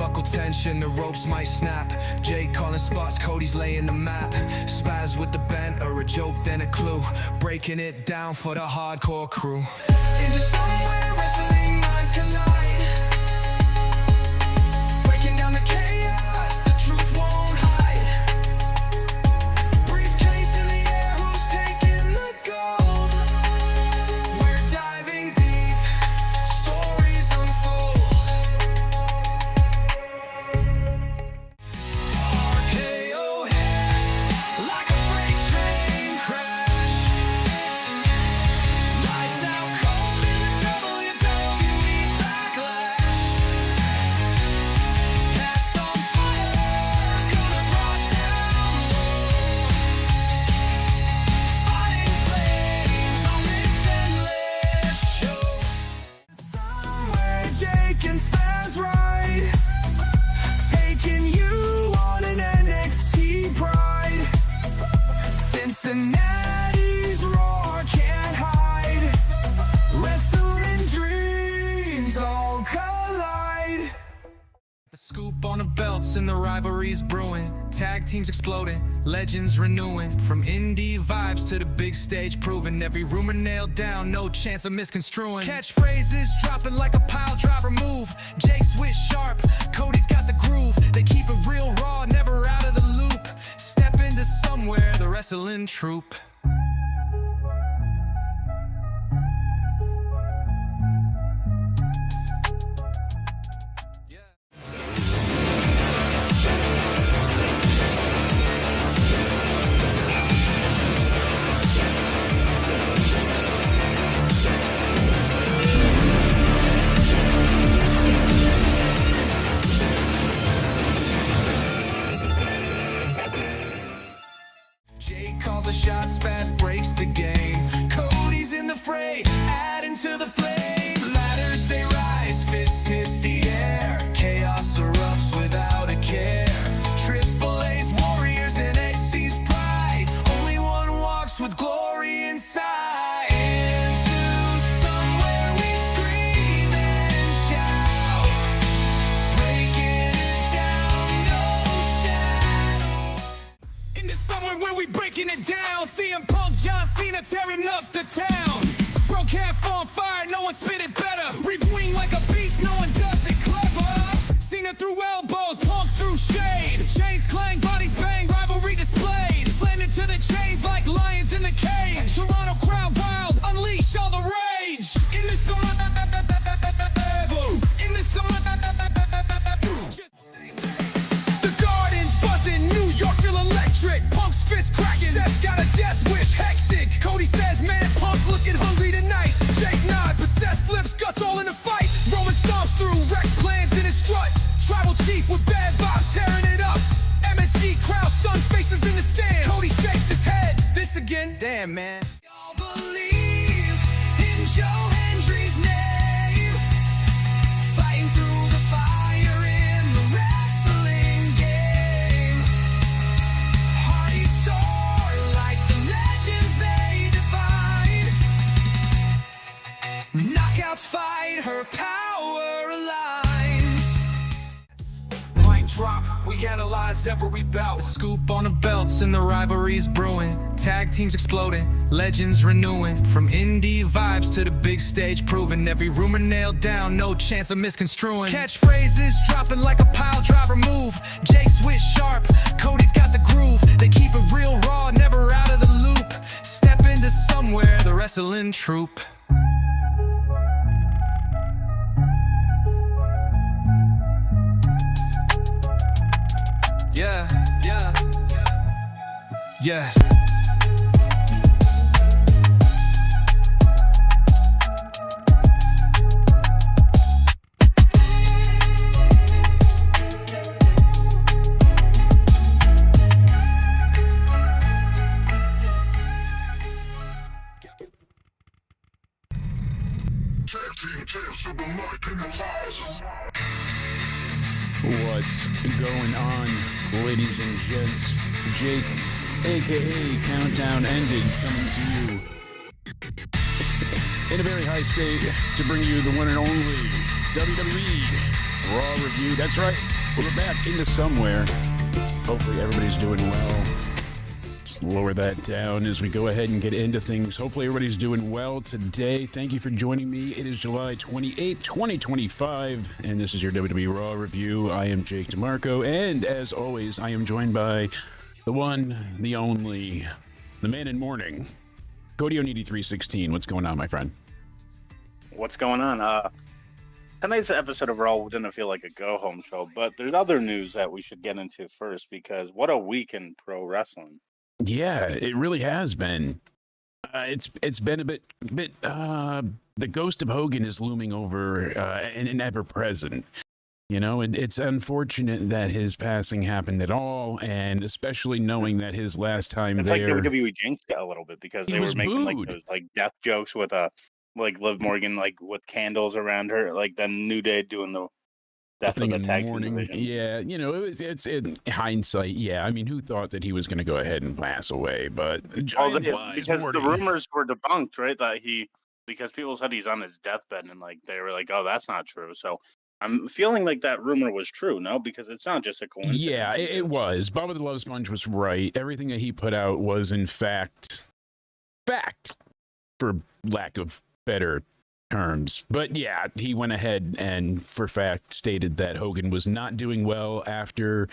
Turnbuckle tension, the ropes might snap. Jake calling spots, Cody's laying the map. Spaz with the bent, or a joke then a clue. Breaking it down for the hardcore crew. Into somewhere wrestling minds collide. Breaking down the chaos, the truth won't hide. Briefcase in the air, who's taking the gold? We're diving deep, stories unfold. RKO hits like a freight train crash. Lights out cold in the WWE backlash. Cats on fire, gonna brought down low. Fighting flames on this endless show. Somewhere Jake and Spaz ride, taking you on an NXT pride. Cincinnati's roar can't hide. Wrestling dreams all collide. The scoop on the belts and the rivalries brewing. Tag teams exploding, legends renewing. From indie vibes to the big stage proving. Every rumor nailed down, no chance of misconstruing. Catchphrases dropping like a pile driver move. Jake switch sharp, Cody's got the groove. They keep it real raw, never out of the loop. Step into somewhere, the wrestling troupe. Jake calls a shot, Spaz breaks the game. Cody's in the fray, adding to the flame. Ladders they rise, fists hit the air. Chaos erupts without a care. Triple A's warriors, NXT's pride. Only one walks with glory inside. Into somewhere we scream and shout. Breaking it down, no shadow. Into somewhere where we breaking it down. CM Punk, John Cena tearing up the town. Broke half on fire, no one spit it better. Reef wing like a beast, no one does it clever. Cena through elbows, Punk through shade. Chains clang, bodies bang, rivalry displayed. Slammed into the chains like lions in the cage. Toronto crowd wild, unleash all the rage. In this summer, in this summer. The Garden's buzzing, New York feel electric. Punk's fist cracking, Seth's got a death wish, hectic. Cody says, man, Punk looking hungry tonight. Jake nods, but Seth flips, guts all in the fight. Roman stomps through, Rex plans in his strut. Tribal chief with bad vibes tearing it up. MSG crowd, stunned faces in the stand. Cody shakes his head, this again, damn man. Y'all believe in Joe Hendry's name. Fighting through the fire in the wrestling game. Hearty soar like the legends they define. Knockouts fight, her power aligns. Mic drop, we analyze every bout. The scoop on the belts and the rivalries brewing. Tag teams exploding, legends renewing. From indie vibes to the big stage proving. Every rumor nailed down, no chance of misconstruing. Catchphrases dropping like a pile driver move. Jake switch sharp, Cody's got the groove. They keep it real raw, never out of the loop. Step into somewhere, the wrestling troupe. Yeah, yeah, yeah. What's going on, ladies and gents? Jake, aka Countdown Ended, coming to you in a very high state to bring you the one and only WWE Raw review. That's right. We're back into somewhere. Hopefully everybody's doing well. Lower that down as we go ahead and get into things. Hopefully everybody's doing well today. Thank you for joining me. It is July 28th, 2025, and this is your WWE Raw review. I am Jake DeMarco, and as always, I am joined by the one, the only, the man in mourning, Cody Onidi 316. What's going on, my friend? What's going on? Tonight's episode of Raw didn't feel like a go-home show, but there's other news that we should get into first, because what a week in pro wrestling. Yeah, it really has been. It's been a bit. The ghost of Hogan is looming over and ever present. You know, and it's unfortunate that his passing happened at all, and especially knowing that his last time It's there, like WWE jinxed it a little bit, because he they were was making like booed. those like death jokes with like Liv Morgan like with candles around her, like then New Day doing the death of thing the in tag team morning. division. Yeah, you know, it's in hindsight. Yeah, I mean, who thought that he was going to go ahead and pass away? But Because the rumors were debunked, right? Because people said he's on his deathbed, and like they were like, "Oh, that's not true." So I'm feeling like that rumor was true, no? Because it's not just a coincidence. Yeah, it was. Bubba the Love Sponge was right. Everything that he put out was, in fact, for lack of better terms. But yeah, he went ahead and for fact stated that Hogan was not doing well after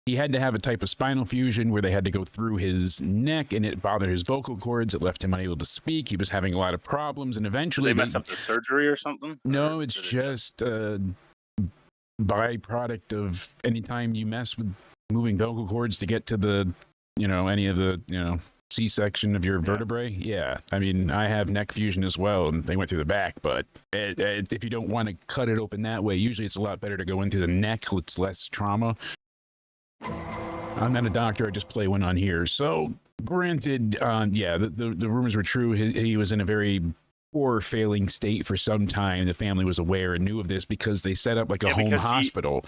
he had to have a type of spinal fusion where they had to go through his neck, and it bothered his vocal cords. It left him unable to speak. He was having a lot of problems, and eventually Did they mess up the surgery or something? No, it's just a byproduct of anytime you mess with moving vocal cords to get to the, any of the, C-section of your vertebrae. Yeah, I mean, I have neck fusion as well, and they went through the back, but if you don't want to cut it open that way, usually it's a lot better to go into the neck. It's less trauma. I'm not a doctor. I just play one on here. So granted, yeah, the rumors were true. He was in a very poor, failing state for some time. The family was aware and knew of this because they set up like a home hospital.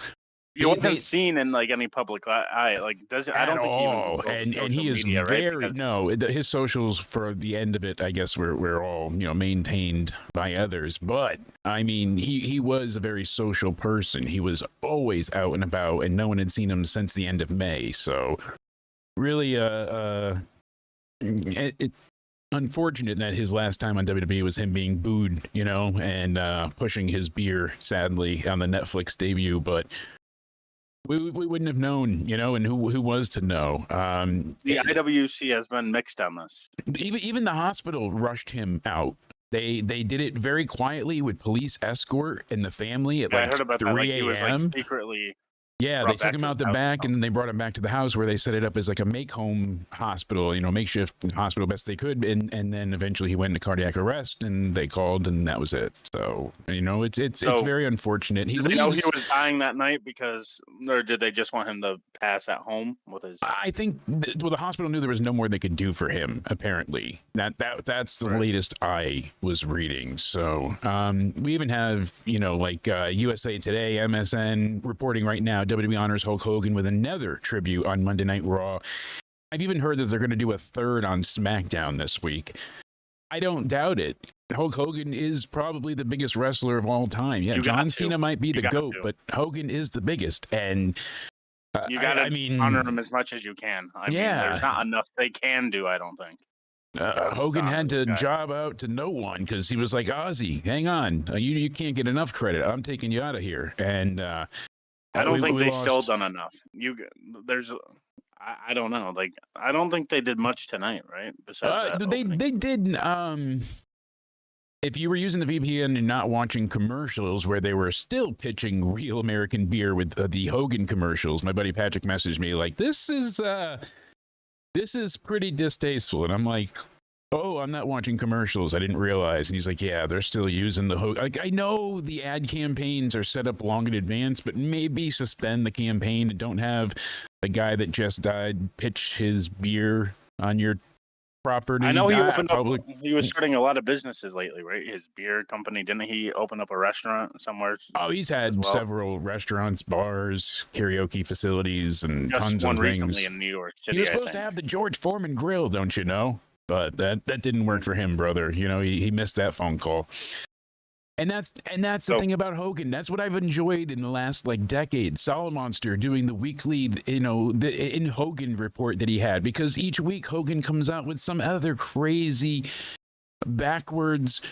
He wasn't seen in like any public eye. Like, I don't think he even and he is media, very right? his socials for the end of it, I guess, were all maintained by others. But I mean, he was a very social person. He was always out and about, and no one had seen him since the end of May. So really, unfortunate that his last time on WWE was him being booed, and pushing his beer, sadly, on the Netflix debut. But we wouldn't have known, and who was to know? The IWC has been mixed on this. Even the hospital rushed him out. They did it very quietly with police escort and the family at I heard about 3 that. a.m. Like, he was like secretly. Yeah, they took him out the back, and then they brought him back to the house where they set it up as like a make-home hospital, makeshift hospital best they could, and then eventually he went into cardiac arrest, and they called, and that was it. So it's very unfortunate. Did they know he was dying that night or did they just want him to pass at home with his? I think the hospital knew there was no more they could do for him. Apparently, that's the latest I was reading. So we even have USA Today, MSN reporting right now. WWE honors Hulk Hogan with another tribute on Monday Night Raw. I've even heard that they're going to do a third on SmackDown this week. I don't doubt it. Hulk Hogan is probably the biggest wrestler of all time. Yeah, John Cena might be the GOAT, but Hogan is the biggest. And you got to honor him as much as you can. I mean, there's not enough they can do, I don't think. Hogan had to job out to no one because he was like, Ozzy, hang on. You can't get enough credit. I'm taking you out of here. And I don't think they've still done enough. I don't know. Like, I don't think they did much tonight, right? Besides they did. If you were using the VPN and not watching commercials where they were still pitching real American beer with the Hogan commercials, my buddy Patrick messaged me like, "This is pretty distasteful," and I'm like, "Oh, I'm not watching commercials. I didn't realize." And he's like, "Yeah, they're still using the Hogan." Like, I know the ad campaigns are set up long in advance, but maybe suspend the campaign and don't have the guy that just died pitch his beer on your property. I know he opened up. He was starting a lot of businesses lately, right? His beer company, didn't he open up a restaurant somewhere? Oh, he's had several restaurants, bars, karaoke facilities, and just tons one of things. Recently in New York City. He was supposed to have the George Foreman grill, don't you know? But that didn't work for him, brother. He missed that phone call. And that's the thing about Hogan. That's what I've enjoyed in the last like decade. Solid Monster doing the weekly, the in Hogan report that he had, because each week Hogan comes out with some other crazy, backwards,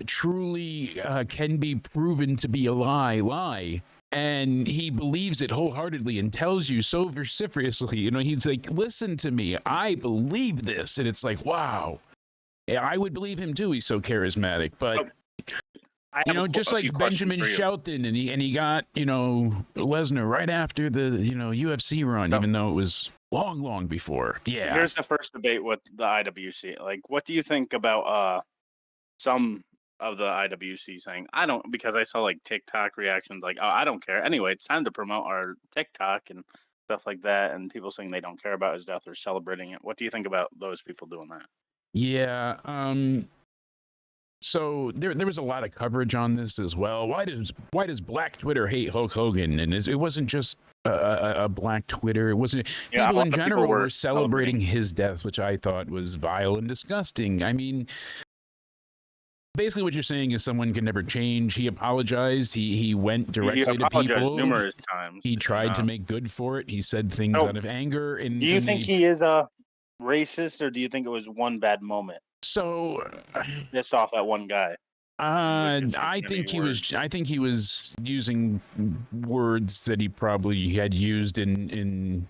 truly can be proven to be a lie, and he believes it wholeheartedly and tells you so vociferously. He's like, "Listen to me, I believe this," and it's like, wow. Yeah, I would believe him too. He's so charismatic, but. Just like Benjamin Shelton, and he got Lesnar right after the UFC run, even though it was long before. Yeah. Here's the first debate with the IWC. Like, what do you think about some of the IWC saying I don't, because I saw like TikTok reactions like, oh, I don't care. Anyway, it's time to promote our TikTok and stuff like that, and people saying they don't care about his death or celebrating it. What do you think about those people doing that? Yeah. So there was a lot of coverage on this as well. Why does Black Twitter hate Hulk Hogan? And it wasn't just a Black Twitter. It wasn't. People in general were celebrating his death, which I thought was vile and disgusting. I mean, basically what you're saying is someone can never change. He apologized. He went directly to people numerous times. He tried to make good for it. He said things out of anger. And do you think he is a racist, or do you think it was one bad moment? So, just off that one guy. I think he was using words that he probably had used in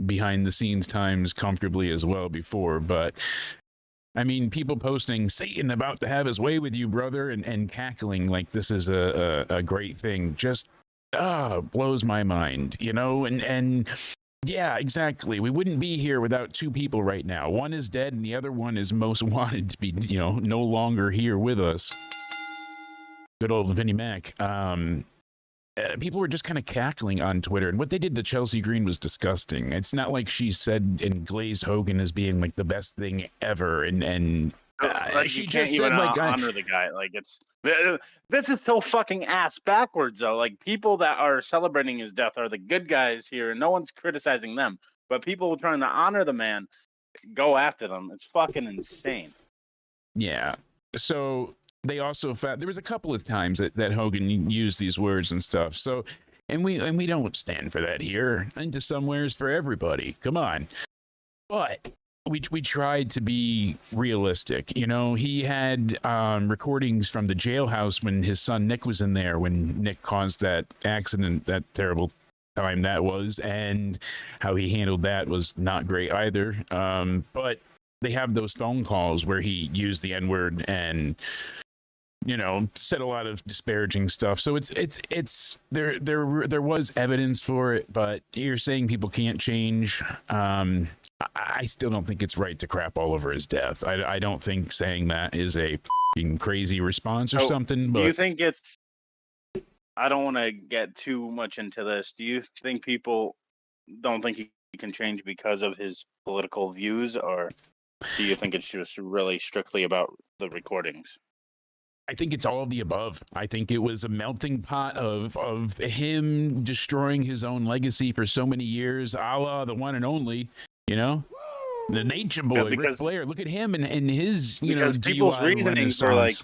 behind the scenes times comfortably as well before. But I mean, people posting Satan about to have his way with you, brother, and cackling like this is a great thing just blows my mind, and. Yeah, exactly. We wouldn't be here without two people right now. One is dead and the other one is most wanted to be, no longer here with us. Good old Vinnie Mac. People were just kind of cackling on Twitter, and what they did to Chelsea Green was disgusting. It's not like she said and glazed Hogan as being like the best thing ever, and she just said like honor the guy. Like this is so fucking ass backwards though. Like people that are celebrating his death are the good guys here, and no one's criticizing them. But people trying to honor the man go after them. It's fucking insane. Yeah. So they also found there was a couple of times that Hogan used these words and stuff. So and we don't stand for that here. Into somewheres for everybody. Come on. But we tried to be realistic. He had recordings from the jailhouse when his son Nick was in there, when Nick caused that accident, that terrible time that was, and how he handled that was not great either. But they have those phone calls where he used the N-word and said a lot of disparaging stuff. So it's there was evidence for it, but you're saying people can't change. I still don't think it's right to crap all over his death. I don't think saying that is a crazy response or something. But do you think it's? I don't want to get too much into this. Do you think people don't think he can change because of his political views, or do you think it's just really strictly about the recordings? I think it's all of the above. I think it was a melting pot of him destroying his own legacy for so many years, a la the one and only. The Nature Boy, Ric Flair. Look at him and his, because people's DUI reasonings were like,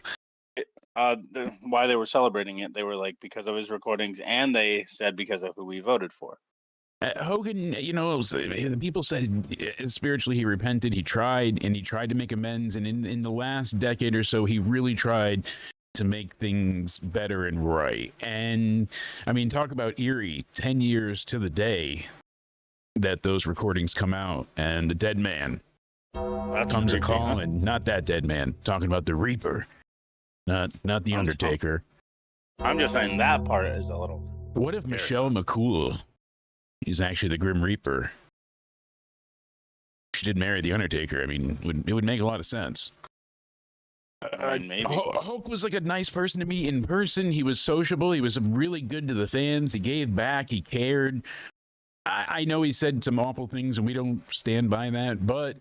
why they were celebrating it. They were like because of his recordings, and they said because of who he voted for. Hogan, people said spiritually he repented. He tried to make amends, and in the last decade or so, he really tried to make things better and right. And I mean, talk about eerie. 10 years to the day that those recordings come out, and the dead man comes a calling. Not that dead man. Talking about the Reaper, not the Undertaker. I'm just saying that part is a little. What if Michelle McCool is actually the Grim Reaper? She did marry the Undertaker. I mean, it would make a lot of sense. Maybe. Hulk was like a nice person to meet in person. He was sociable. He was really good to the fans. He gave back. He cared. I know he said some awful things, and we don't stand by that, but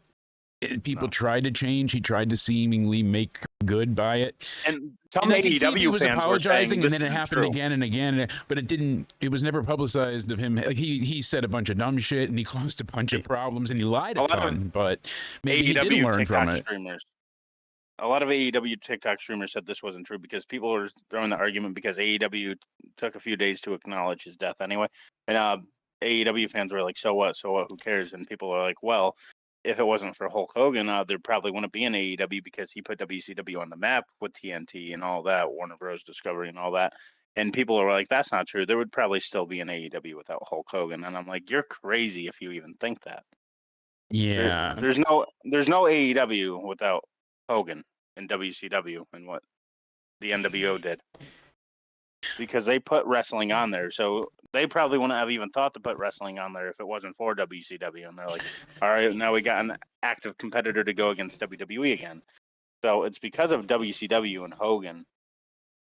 people tried to change. He tried to seemingly make good by it. And some AEW he was fans apologizing, were and then it happened again and again. But it didn't. It was never publicized of him. Like he said a bunch of dumb shit, and he caused a bunch of problems, and he lied a ton. But maybe he did learn from it. a lot of AEW TikTok streamers said this wasn't true because people were throwing the argument because AEW took a few days to acknowledge his death anyway, and AEW fans were like, "So what? So what? Who cares?" And people are like, "Well, if it wasn't for Hulk Hogan, there probably wouldn't be an AEW because he put WCW on the map with TNT and all that, Warner Bros. Discovery and all that." And people are like, "That's not true. There would probably still be an AEW without Hulk Hogan." And I'm like, "You're crazy if you even think that." Yeah. There's no AEW without Hogan and WCW and what the NWO did, because they put wrestling on there. So they probably wouldn't have even thought to put wrestling on there if it wasn't for WCW. And they're like, all right, now we got an active competitor to go against WWE again. So it's because of WCW and Hogan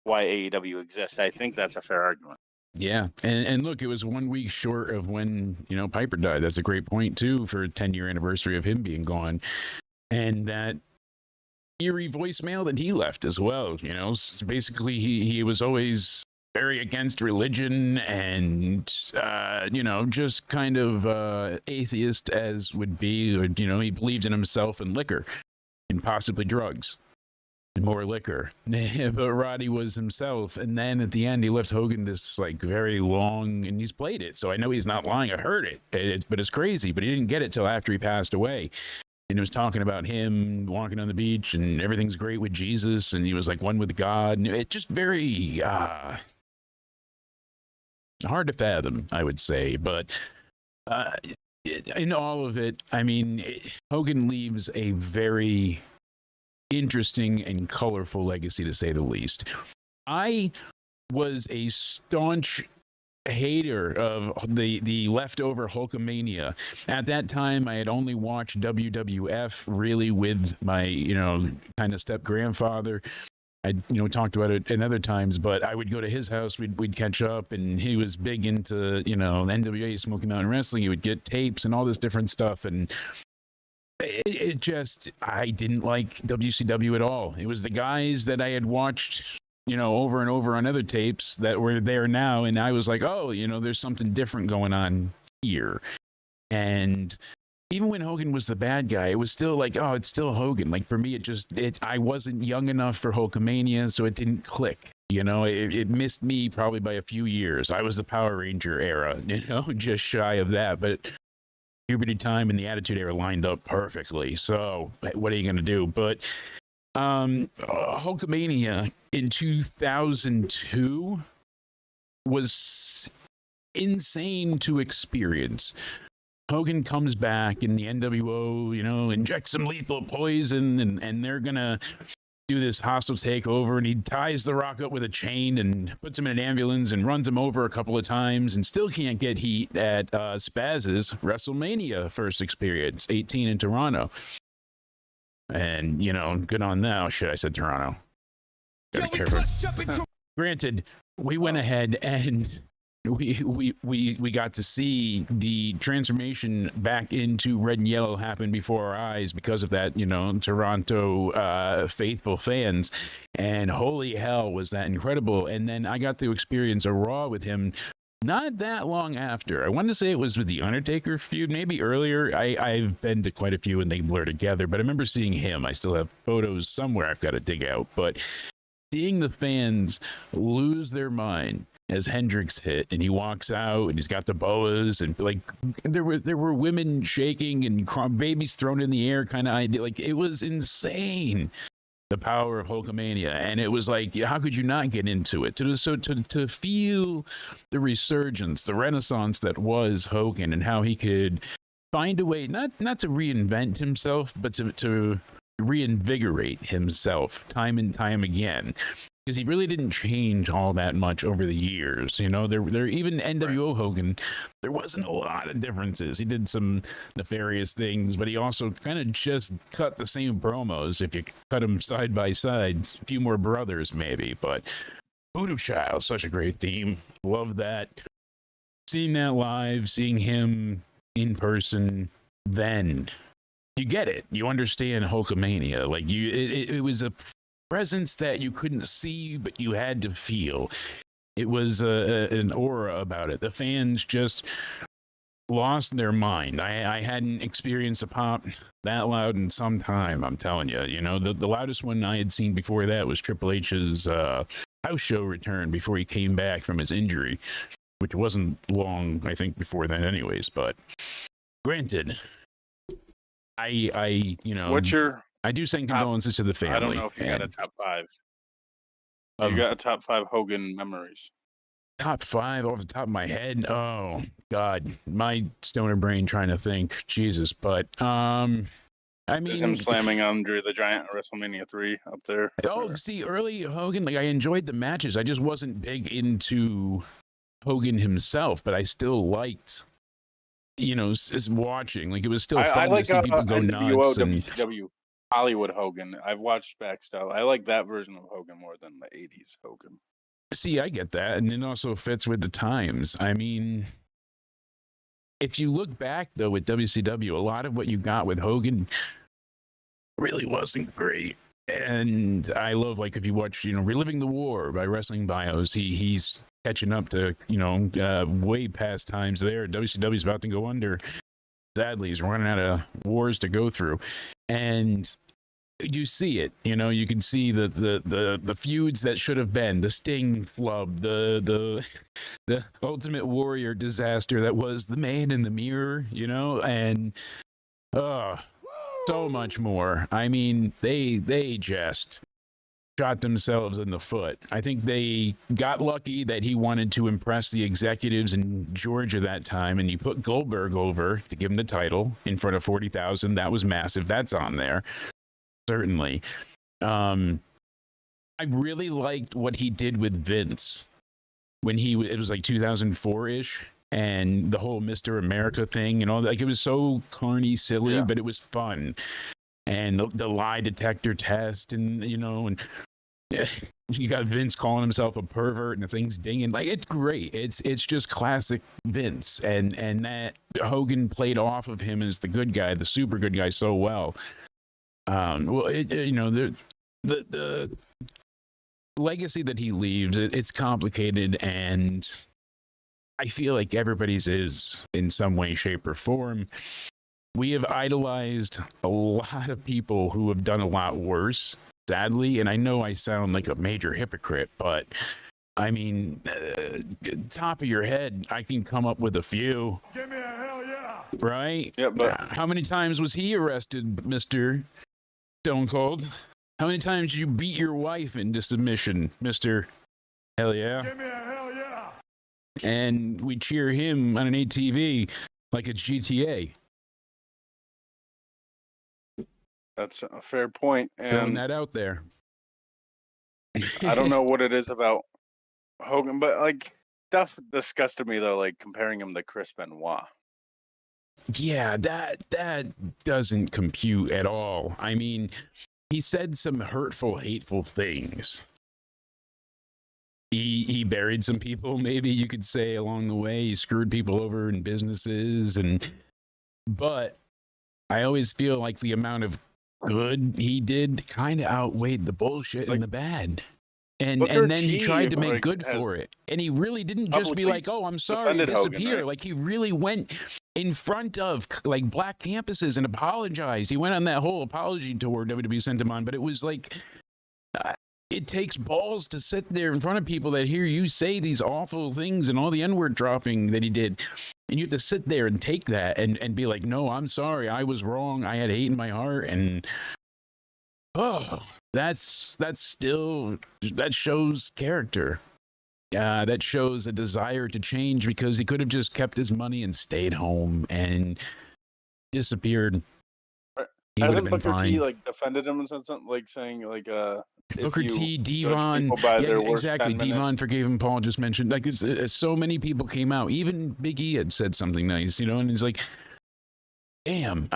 why AEW exists. I think that's a fair argument. Yeah, and look, it was 1 week short of when Piper died. That's a great point too for a 10-year anniversary of him being gone, and that eerie voicemail that he left as well. Basically he was always very against religion and just kind of atheist as would be. Or, he believed in himself and liquor and possibly drugs. More liquor. But Roddy was himself. And then at the end, he left Hogan this very long, and he's played it. So I know he's not lying. I heard it. But it's crazy. But he didn't get it till after he passed away. And it was talking about him walking on the beach and everything's great with Jesus. And he was one with God. And it's just very hard to fathom, I would say. But in all of it, I mean, Hogan leaves a very interesting and colorful legacy, to say the least. I was a staunch hater of the leftover Hulkamania. At that time, I had only watched WWF really with my kind of step grandfather. I talked about it in other times, but I would go to his house, we'd catch up, and he was big into NWA, Smoky Mountain Wrestling. He would get tapes and all this different stuff, and I didn't like WCW at all. It was the guys that I had watched, over and over on other tapes that were there now. And I was like, oh, there's something different going on here. And even when Hogan was the bad guy, it was still oh, it's still Hogan. For me, I wasn't young enough for Hulkamania, so it didn't click. It missed me probably by a few years. I was the Power Ranger era, just shy of that. But puberty time and the Attitude Era lined up perfectly. So what are you going to do? But Hulkamania in 2002 was insane to experience. Hogan comes back and the NWO, injects some lethal poison and they're going to do this hostile takeover, and he ties The Rock up with a chain and puts him in an ambulance and runs him over a couple of times and still can't get heat at Spaz's WrestleMania first experience, 18 in Toronto. And, good on now. Shit, I said Toronto. Gotta be careful. Granted, we went ahead and we got to see the transformation back into red and yellow happen before our eyes because of that, Toronto faithful fans. And holy hell, was that incredible. And then I got to experience a Raw with him not that long after. I want to say it was with the Undertaker feud, maybe earlier. I've been to quite a few and they blur together, but I remember seeing him. I still have photos somewhere I've got to dig out. But seeing the fans lose their mind as Hendrix hit and he walks out and he's got the boas and there were women shaking and babies thrown in the air kind of idea. It was insane, the power of Hulkamania. And it was how could you not get into it? To feel the resurgence, the renaissance that was Hogan, and how he could find a way not to reinvent himself, but to reinvigorate himself time and time again. Because he really didn't change all that much over the years. There even NWO Hogan, there wasn't a lot of differences. He did some nefarious things, but he also kind of just cut the same promos. If you cut them side by side, a few more brothers maybe. But Voodoo Child, such a great theme. Love that. Seeing that live, seeing him in person, then you get it. You understand Hulkamania. It was a presence that you couldn't see, but you had to feel. It was an aura about it. The fans just lost their mind. I hadn't experienced a pop that loud in some time. I'm telling you. You know, the loudest one I had seen before that was Triple H's house show return before he came back from his injury, which wasn't long, I think, before then, anyways. But granted, I you know, What's your I do send top- condolences to the family. I don't know if you got a top 5. You got a top 5 Hogan memories. Top 5 off the top of my head. Oh God, my stoner brain trying to think. Jesus, but I mean, Is him slamming Andre the Giant at WrestleMania 3 up there? Oh, see, early Hogan, like I enjoyed the matches. I just wasn't big into Hogan himself, but I still liked, you know, watching. Like it was still fun I like to see people go NWO, nuts. And WCW, Hollywood Hogan. I've watched back stuff. I like that version of Hogan more than the 80s Hogan. see, I get that, and it also fits with the times. I mean, if you look back though with WCW, a lot of what you got with Hogan really wasn't great. And I love, like, if you watch, you know, Reliving the War by Wrestling Bios, he's catching up to, you know, way past times there. WCW's about to go under. Sadly, he's running out of wars to go through. And you see it, you know, you can see the feuds that should have been, the Sting flub, the Ultimate Warrior disaster that was the Man in the Mirror, you know, and so much more. I mean, they just shot themselves in the foot. I think they got lucky that he wanted to impress the executives in Georgia that time, and he put Goldberg over to give him the title in front of 40,000. That was massive. That's on there, certainly. I really liked what he did with Vince when it was like 2004-ish. And the whole Mr. America thing and all that, like, it was so corny, silly, but it was fun. And the lie detector test, and, you know, and you got Vince calling himself a pervert and the thing's dinging. Like, it's great. It's just classic Vince. And that Hogan played off of him as the good guy, the super good guy, so well. Well, you know, the legacy that he leaves, it's complicated, and I feel like everybody's is in some way, shape, or form. We have idolized a lot of people who have done a lot worse, sadly. And I know I sound like a major hypocrite, but I mean, top of your head, I can come up with a few. Give me a hell yeah. Right? Yeah, but How many times was he arrested, Mr. Stone Cold? How many times did you beat your wife into submission, Mr. Hell yeah? Give me a hell yeah. And we cheer him on an ATV like it's GTA. that's a fair point. Throwing And that out there. I don't know what it is about Hogan, but like stuff disgusted me though, like comparing him to Chris Benoit. Yeah, that doesn't compute at all. I mean, he said some hurtful, hateful things. He buried some people, maybe you could say, along the way. He screwed people over in businesses, but I always feel like the amount of good he did kind of outweighed the bullshit Like, and the bad. And Booker then he tried to T, make like, good has for it. And he really didn't just be publicly like, oh, I'm sorry, defended Hogan, disappear. right? Like, he really went in front of, like, black campuses and apologized. He went on that whole apology tour WWE sent him on, but it was like, it takes balls to sit there in front of people that hear you say these awful things and all the N-word dropping that he did. And you have to sit there and take that and be like, no, I'm sorry. I was wrong. I had hate in my heart. And that shows character. That shows a desire to change, because he could have just kept his money and stayed home and disappeared. He would have Hasn't been Booker fine. T like defended him and said something like saying like Booker T, Devon, exactly. Devon forgave him. Paul just mentioned, like, so many people came out. Even Big E had said something nice, you know, and he's like, damn,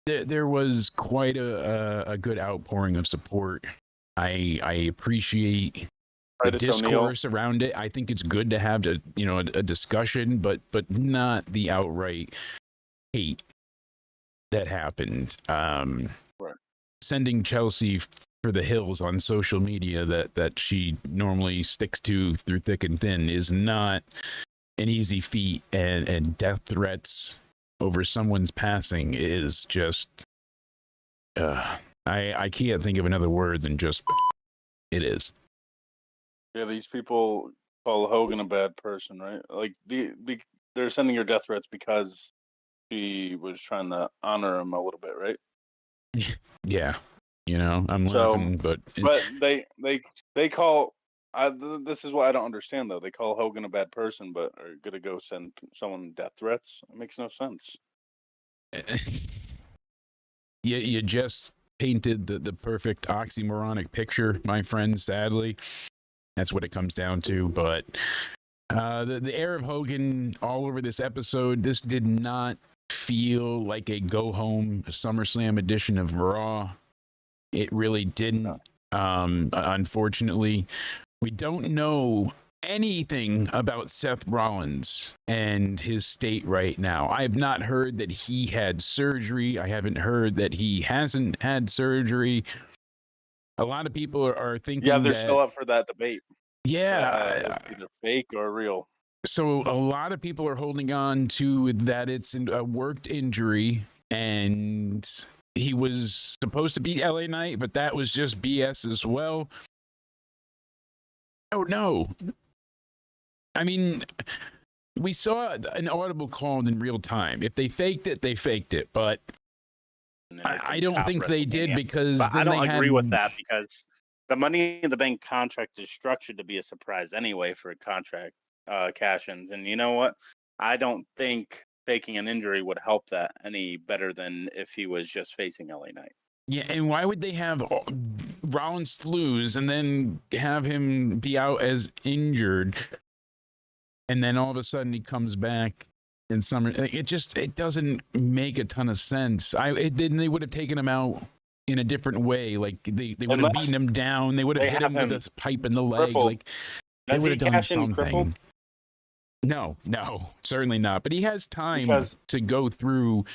there was quite a good outpouring of support. I appreciate the discourse around it. I think it's good to have a discussion, but not the outright hate that happened. Right. Sending Chelsea for the hills on social media that she normally sticks to through thick and thin is not an easy feat, and death threats over someone's passing is just I can't think of another word than just it is. Yeah, these people call Hogan a bad person, right? Like they're sending her death threats because she was trying to honor him a little bit, right? Yeah, I'm So, laughing, but but they call. This is what I don't understand though. They call Hogan a bad person, but are gonna go send someone death threats. It makes no sense. you just painted the perfect oxymoronic picture, my friend. Sadly, that's what it comes down to. But the air of Hogan all over this episode. This did not feel like a go home SummerSlam edition of Raw. It really didn't. Unfortunately, we don't know anything about Seth Rollins and his state right now. I have not heard that he had surgery. I haven't heard that he hasn't had surgery. A lot of people are thinking Yeah, they're that, still up for that debate. yeah, It's either fake or real. so a lot of people are holding on to that it's a worked injury, and he was supposed to be LA Knight, but that was just BS as well. Oh no. I mean, we saw an audible called in real time. If they faked it, they faked it. But I don't think they did, because But I then don't they agree had with that, because the Money in the Bank contract is structured to be a surprise anyway for contract cash-ins. And you know what? I don't think faking an injury would help that any better than if he was just facing LA Knight. Yeah, and why would they have Rollins lose and then have him be out as injured, and then all of a sudden he comes back in summer? It doesn't make a ton of sense. They would have taken him out in a different way. Like they would have beaten him down. They would have hit him with a pipe in the leg. crippled. Like they Does would he have done cash in something. crippled? No, certainly not. But he has time Because- to go through.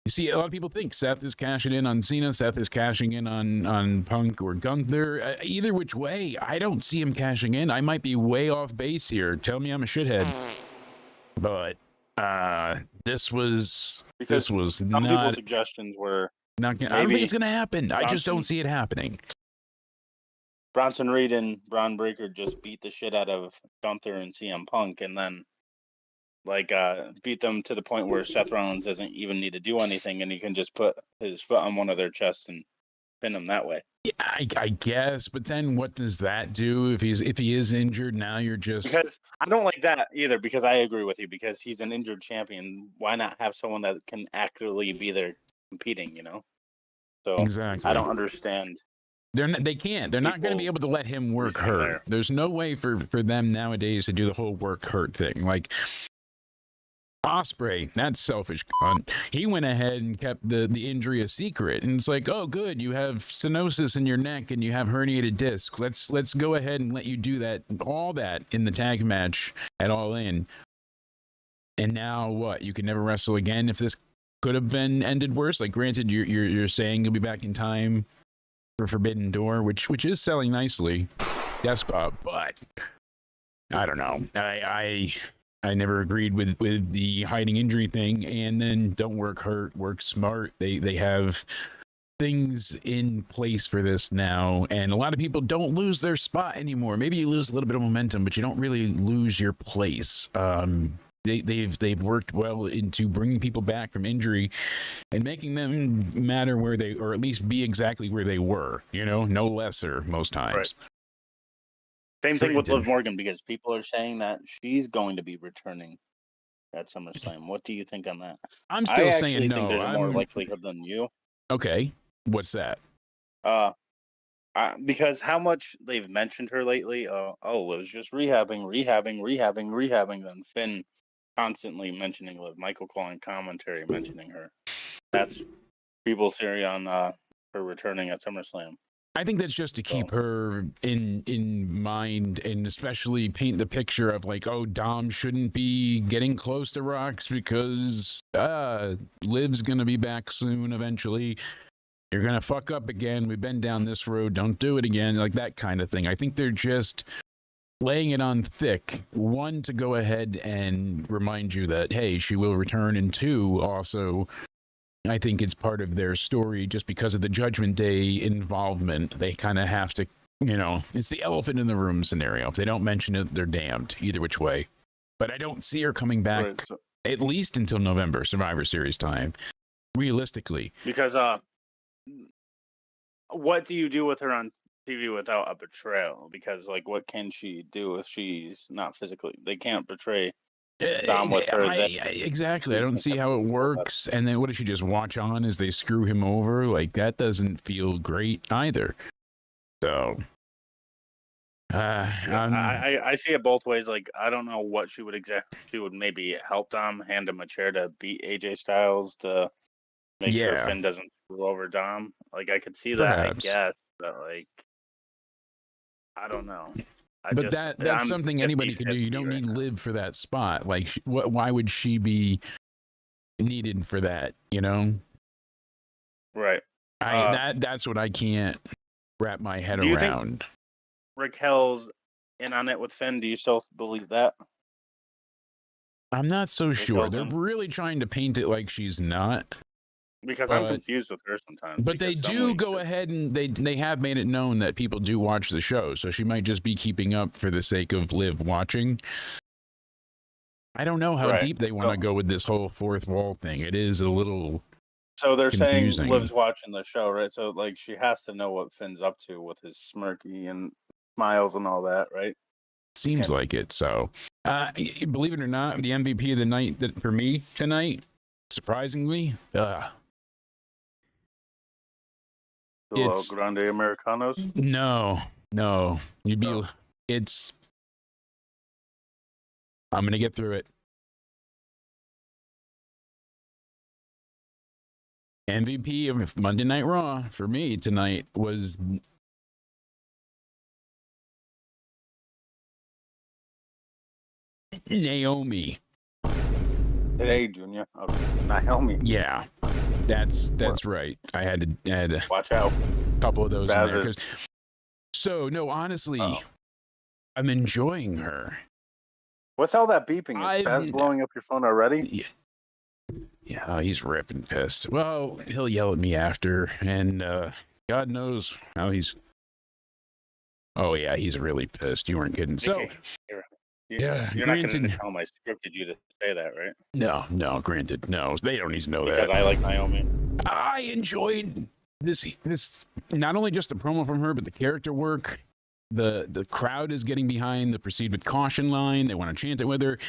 You see, a lot of people think Seth is cashing in on Cena, Seth is cashing in on Punk or Gunther. Either which way, I don't see him cashing in. I might be way off base here. Tell me I'm a shithead. But this was Some not people's suggestions were I don't think it's gonna happen. I just don't see it happening. Bronson Reed and Braun Breaker just beat the shit out of Gunther and CM Punk, and then beat them to the point where Seth Rollins doesn't even need to do anything, and he can just put his foot on one of their chests and pin them that way. Yeah, I guess, but then what does that do if he is injured? Now you're just, Because I don't like that either, because I agree with you, because he's an injured champion. Why not have someone that can actually be there competing, So exactly. I don't understand. They can't. They're not going to be able to let him work Everything hurt. there. There's no way for them nowadays to do the whole work hurt thing. Like Osprey, that selfish cunt. He went ahead and kept the injury a secret, and it's like, oh, good, you have stenosis in your neck and you have herniated discs. Let's go ahead and let you do all that in the tag match at All In. And now what? You can never wrestle again if this could have been ended worse. Like, granted, you're saying you'll be back in time for Forbidden Door, which is selling nicely, Despot, but I don't know. I never agreed with the hiding injury thing. And then don't work hurt, work smart. They have things in place for this now, and a lot of people don't lose their spot anymore. Maybe you lose a little bit of momentum, but you don't really lose your place. They've worked well into bringing people back from injury and making them matter where they, or at least be exactly where they were, no lesser most times. Right. Same thing with Granted. Liv Morgan, because people are saying that she's going to be returning at SummerSlam. What do you think on that? I'm still I saying actually no. think there's a more likelihood than you. Okay, what's that? Because how much they've mentioned her lately. It was just rehabbing. Then Finn constantly mentioning Liv, Michael calling commentary mentioning her. That's people's theory on her returning at SummerSlam. I think that's just to keep her in mind, and especially paint the picture of like, oh, Dom shouldn't be getting close to Rox because Liv's gonna be back soon eventually. You're gonna fuck up again. We've been down this road. Don't do it again. Like that kind of thing. I think they're just laying it on thick. One, to go ahead and remind you that, hey, she will return. And two, also, I think it's part of their story just because of the Judgment Day involvement. They kind of have to, it's the elephant in the room scenario. If they don't mention it, they're damned either which way. But I don't see her coming back Right, so- at least until November, Survivor Series time, realistically. because what do you do with her on TV without a betrayal? Because like, what can she do if she's not physically? They can't betray Dom with her. Exactly. I don't see how it works. And then what does she just watch on as they screw him over? Like, that doesn't feel great either. So, I see it both ways. Like, I don't know what she would exactly. She would maybe help Dom, hand him a chair to beat AJ Styles to make sure Finn doesn't screw over Dom. Like, I could see that, Perhaps. I guess, but like, I don't know. But that's something anybody can do. You don't need Liv for that spot. Like, why would she be needed for that? Right. That's what I can't wrap my head do you think around. Raquel's in on it with Finn. Do you still believe that? I'm not so sure. They're Raquel's in? really trying to paint it like she's not. Because I'm confused with her sometimes. But they because some do weeks go it's- ahead and they have made it known that people do watch the show. So she might just be keeping up for the sake of Liv watching. I don't know how Right. deep they want to So- go with this whole fourth wall thing. It is a little So they're confusing. saying Liv's watching the show, right? So like she has to know what Finn's up to with his smirky and smiles and all that, right? Seems like it. So, believe it or not, the MVP of the night for me tonight, surprisingly, The Grande Americanos. no, you'd be. Oh. I'm gonna get through it. MVP of Monday Night Raw for me tonight was Naomi. Today, Junior. Okay. Naomi. Yeah, that's right. I had to Watch out. couple of those in there. Bazes. So no, honestly, Uh-oh. I'm enjoying her. What's all that beeping? Is Baz blowing up your phone already? Yeah, he's ripping pissed. Well, he'll yell at me after, and God knows how he's. Oh yeah, he's really pissed. You weren't kidding. So yeah, you're not going granted- to tell him I scripted you to say that, right? no, granted, no, they don't need to know Because that. I like Naomi. I enjoyed this not only just the promo from her, but the character work. The crowd is getting behind the proceed with caution line. They want to chant it with her.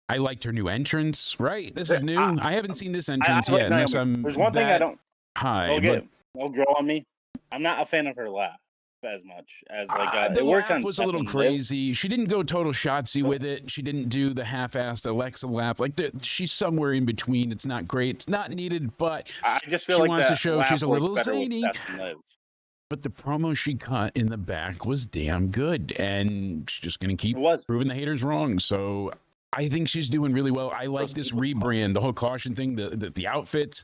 I liked her new entrance. Right, this is new. I haven't seen this entrance I like yet. Unless Naomi. I'm There's one thing I don't. high. They'll grow on me. I'm not a fan of her laugh as much as like The it worked laugh on was a little Beth and Liv. crazy. She didn't go total Shotzi with it. She didn't do the half-assed Alexa laugh. Like she's somewhere in between. It's not great. It's not needed, but I just feel she like wants to that show laugh she's a worked little better with zany. Beth and Liv. But the promo she cut in the back was damn good, and she's just gonna keep It was. proving the haters wrong. So I think she's doing really well. I like this rebrand, the whole caution thing, the outfits,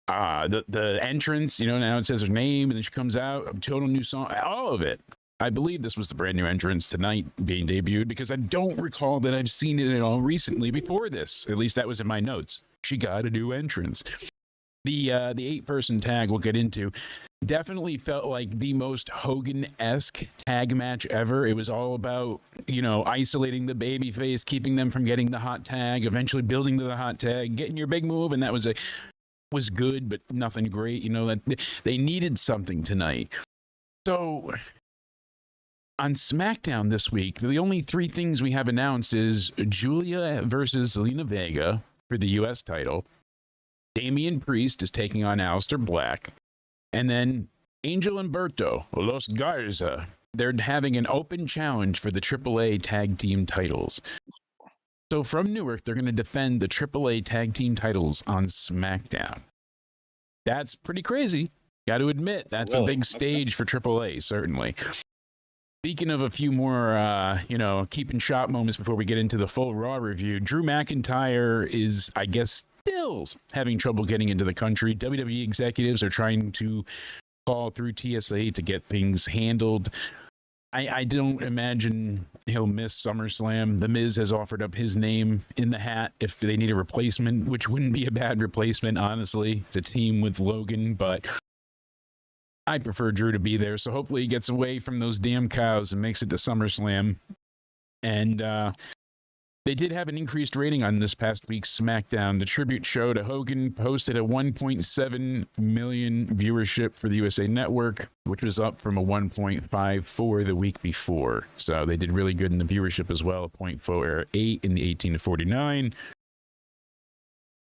the entrance. Now it says her name, and then she comes out, a total new song, all of it. I believe this was the brand new entrance tonight being debuted because I don't recall that I've seen it at all recently before this. At least that was in my notes. She got a new entrance. The 8-person tag we'll get into definitely felt like the most Hogan-esque tag match ever. It was all about, isolating the babyface, keeping them from getting the hot tag, eventually building to the hot tag, getting your big move, and that was good, but nothing great. That they needed something tonight. So on SmackDown this week, the only 3 things we have announced is Julia versus Zelina Vega for the U.S. title. Damian Priest is taking on Aleister Black. And then Angel Humberto, Los Garza, they're having an open challenge for the AAA tag team titles. So from Newark, they're going to defend the AAA tag team titles on SmackDown. That's pretty crazy. Got to admit, that's a big stage for AAA, certainly. Speaking of a few more, keeping shot moments before we get into the full Raw review, Drew McIntyre is, I guess, still having trouble getting into the country. WWE executives are trying to call through TSA to get things handled. I don't imagine he'll miss SummerSlam. The Miz has offered up his name in the hat if they need a replacement, which wouldn't be a bad replacement, honestly, to team with Logan, but I prefer Drew to be there. So hopefully he gets away from those damn cows and makes it to SummerSlam. And they did have an increased rating on this past week's SmackDown. The tribute show to Hogan posted a 1.7 million viewership for the USA Network, which was up from a 1.54 the week before. So they did really good in the viewership as well, 0.48 in the 18 to 49.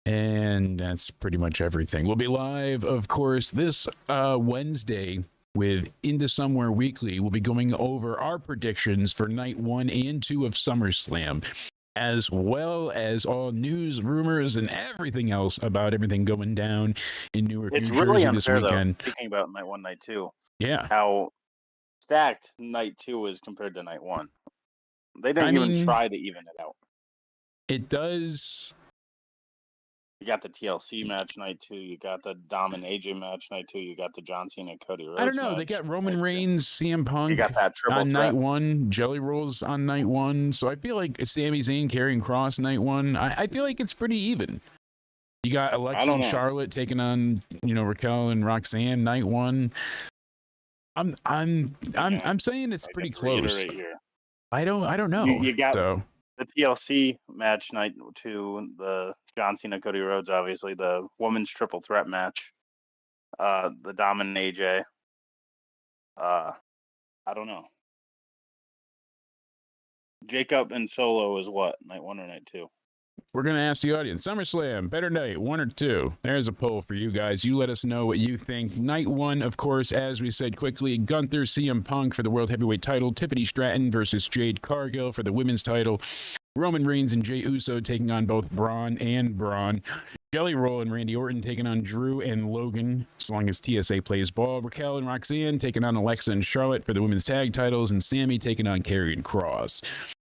And that's pretty much everything. We'll be live, of course, this Wednesday with Into Somewhere Weekly. We'll be going over our predictions for night 1 and 2 of SummerSlam, as well as all news, rumors, and everything else about everything going down in Newark, It's New really Jersey this unfair, weekend. though, speaking about night 1, night 2, Yeah. how stacked night 2 is compared to night 1. They didn't even try to even it out. It does. You got the TLC match night 2. You got the Dom and AJ match night 2. You got the John Cena Cody Rhodes. I don't know. They match got Roman night 2. Reigns, CM Punk You got that triple on threat. night 1, Jelly Rolls on night 1. So I feel like Sami Zayn carrying Cross night 1. I feel like it's pretty even. You got Alexa and Charlotte taking on, Raquel and Roxanne night 1. I'm saying it's pretty close. Here. I don't know. You got so. the TLC match night 2, the John Cena Cody Rhodes, obviously the women's triple threat match, the Dom and AJ. I don't know. Jacob and Solo is what, night 1 or night 2? We're going to ask the audience. SummerSlam, better night, 1 or 2? There's a poll for you guys. You let us know what you think. Night 1, of course, as we said quickly, Gunther, CM Punk for the World Heavyweight title. Tiffany Stratton versus Jade Cargill for the women's title. Roman Reigns and Jey Uso taking on both Braun and Braun. Jelly Roll and Randy Orton taking on Drew and Logan, as long as TSA plays ball. Raquel and Roxanne taking on Alexa and Charlotte for the women's tag titles. And Sammy taking on Karrion Kross.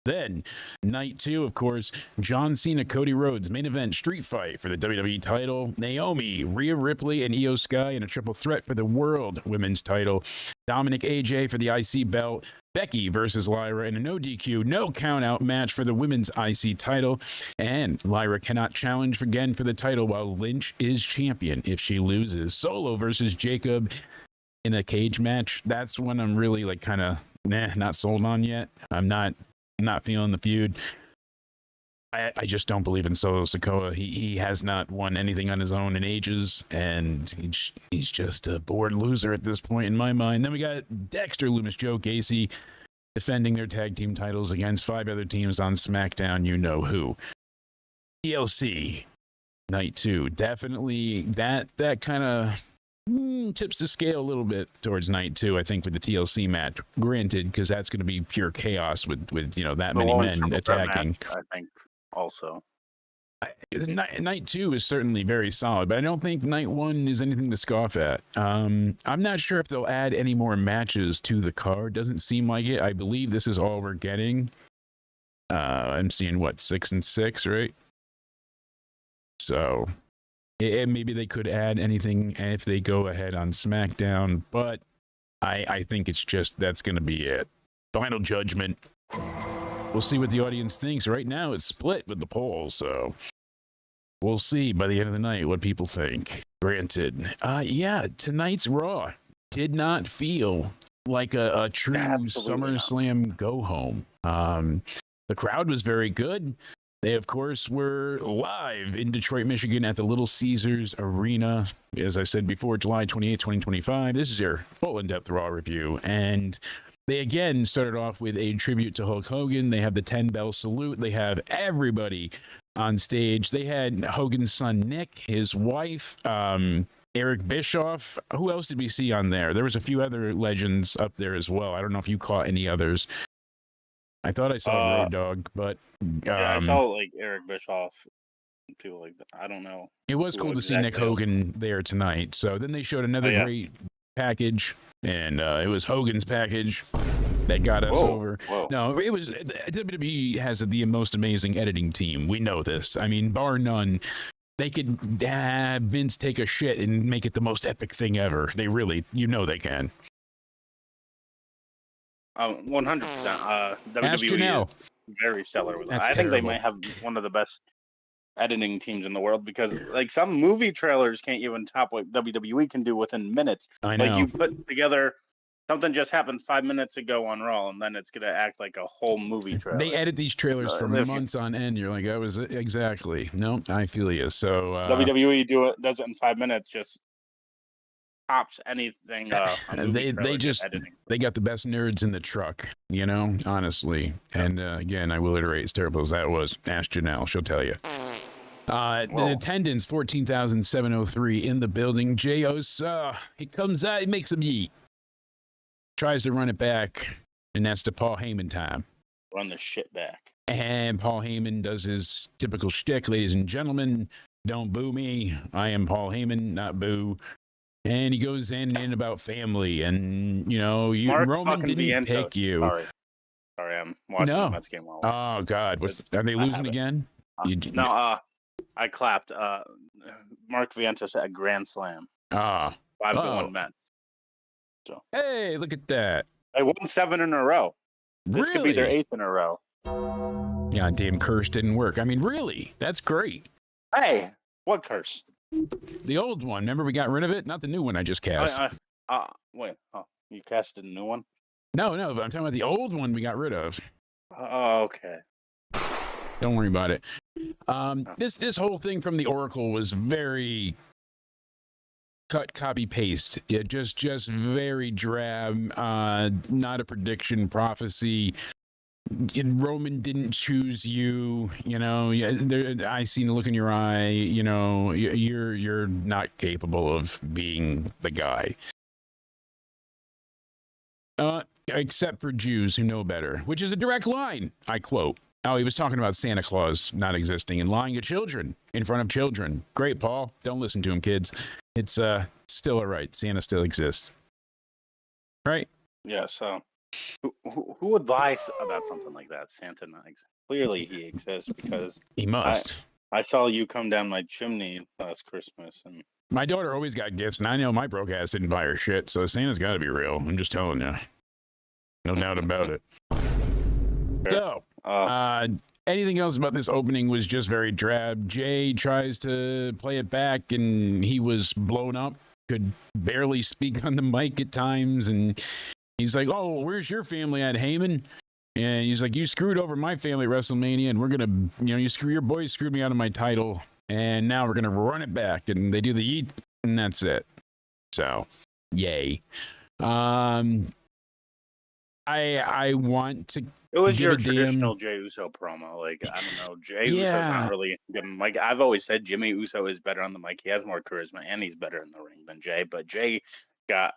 Then, night 2, of course, John Cena, Cody Rhodes, main event street fight for the WWE title. Naomi, Rhea Ripley, and Io Sky in a triple threat for the World Women's title. Dominic AJ for the IC belt. Becky versus Lyra in a no DQ, no count out match for the women's IC title. And Lyra cannot challenge again for the title while Lynch is champion if she loses. Solo versus Jacob in a cage match. That's when I'm really kind of not sold on yet. I'm not feeling the feud. I just don't believe in Solo Sikoa. He has not won anything on his own in ages, and he's just a bored loser at this point in my mind. Then we got Dexter Lumis, Joe Gacy defending their tag team titles against 5 other teams on SmackDown. You know who. TLC night 2. Definitely that kind of tips the scale a little bit towards night 2, I think, with the TLC match. Granted, because that's going to be pure chaos with that many men attacking. Match, I think also. Night 2 is certainly very solid, but I don't think night 1 is anything to scoff at. I'm not sure if they'll add any more matches to the card. Doesn't seem like it. I believe this is all we're getting. I'm seeing 6 and 6, right? So maybe they could add anything if they go ahead on SmackDown, but I think it's just that's going to be it. Final Judgment. We'll see what the audience thinks. Right now, it's split with the poll, so we'll see by the end of the night what people think. Granted, tonight's Raw did not feel like a true SummerSlam go-home. The crowd was very good. They, of course, were live in Detroit, Michigan at the Little Caesars Arena. As I said before, July 28, 2025. This is your full in-depth Raw review. And they, again, started off with a tribute to Hulk Hogan. They have the 10-bell salute. They have everybody on stage. They had Hogan's son, Nick, his wife, Eric Bischoff. Who else did we see on there? There was a few other legends up there as well. I don't know if you caught any others. I thought I saw Road Dogg, but I saw Eric Bischoff, people like that. I don't know. It was cool to see Nick Hogan there tonight. So then they showed another great package, and it was Hogan's package that got us over. Whoa. No, it was WWE has the most amazing editing team. We know this. I mean, bar none. They could have Vince take a shit and make it the most epic thing ever. They really, they can. 100%. Ask WWE Janelle. is very stellar with it. That's I think they terrible. might have one of the best editing teams in the world because, like, some movie trailers can't even top what WWE can do within minutes. I know. Like, you put together something just happened 5 minutes ago on Raw, and then it's gonna act like a whole movie trailer. They edit these trailers for months on end. You're like, I was exactly. No, I feel you. So WWE does it in 5 minutes, just tops anything. A movie trailer just editing. They got the best nerds in the truck, you know, honestly. And again, I will iterate, as terrible as that was. Ask Janelle, she'll tell you. The attendance 14,703 in the building. Jay Uso, he comes out, he makes him yeet. Tries to run it back, and that's the Paul Heyman time. Run the shit back. And Paul Heyman does his typical shtick, ladies and gentlemen. Don't boo me. I am Paul Heyman, not boo. And he goes in about family, and you know, Roman didn't pick you. Sorry, I'm watching the Mets game. Oh God, are they losing again? I clapped. Mark Vientos at a grand slam. 5-1 Mets. So. Hey, look at that! They won 7 in a row. This could be their 8th in a row. Yeah, damn curse didn't work. I mean, really, that's great. Hey, what curse? The old one. Remember we got rid of it? Not the new one I just cast. Wait, you casted a new one? No, but I'm talking about the old one we got rid of. Oh, okay. Don't worry about it. This whole thing from the Oracle was very cut, copy, paste. It just very drab. Not a prediction, prophecy. Roman didn't choose you. You know, I seen the look in your eye. You know, you're not capable of being the guy. Except for Jews who know better, which is a direct line. I quote. Oh, he was talking about Santa Claus not existing and lying to children in front of children. Great, Paul. Don't listen to him, kids. It's still all right. Santa still exists. Right? Yeah, so who would lie about something like that? Santa not exists. Clearly he exists because he must. I saw you come down my chimney last Christmas, and my daughter always got gifts, and I know my broke ass didn't buy her shit, so Santa's got to be real. I'm just telling you. No doubt about it. So, anything else about this opening was just very drab. Jay tries to play it back, and he was blown up, could barely speak on the mic at times, and he's like, oh, where's your family at, Heyman? And he's like, you screwed over my family at WrestleMania, and we're going to, your boys screwed me out of my title, and now we're going to run it back. And they do the eat, and that's it. So, yay. I want to. It was your traditional Jey Uso promo. Like, I don't know, Jey Uso's not really good. Like, I've always said, Jimmy Uso is better on the mic. He has more charisma, and he's better in the ring than Jey. But Jey got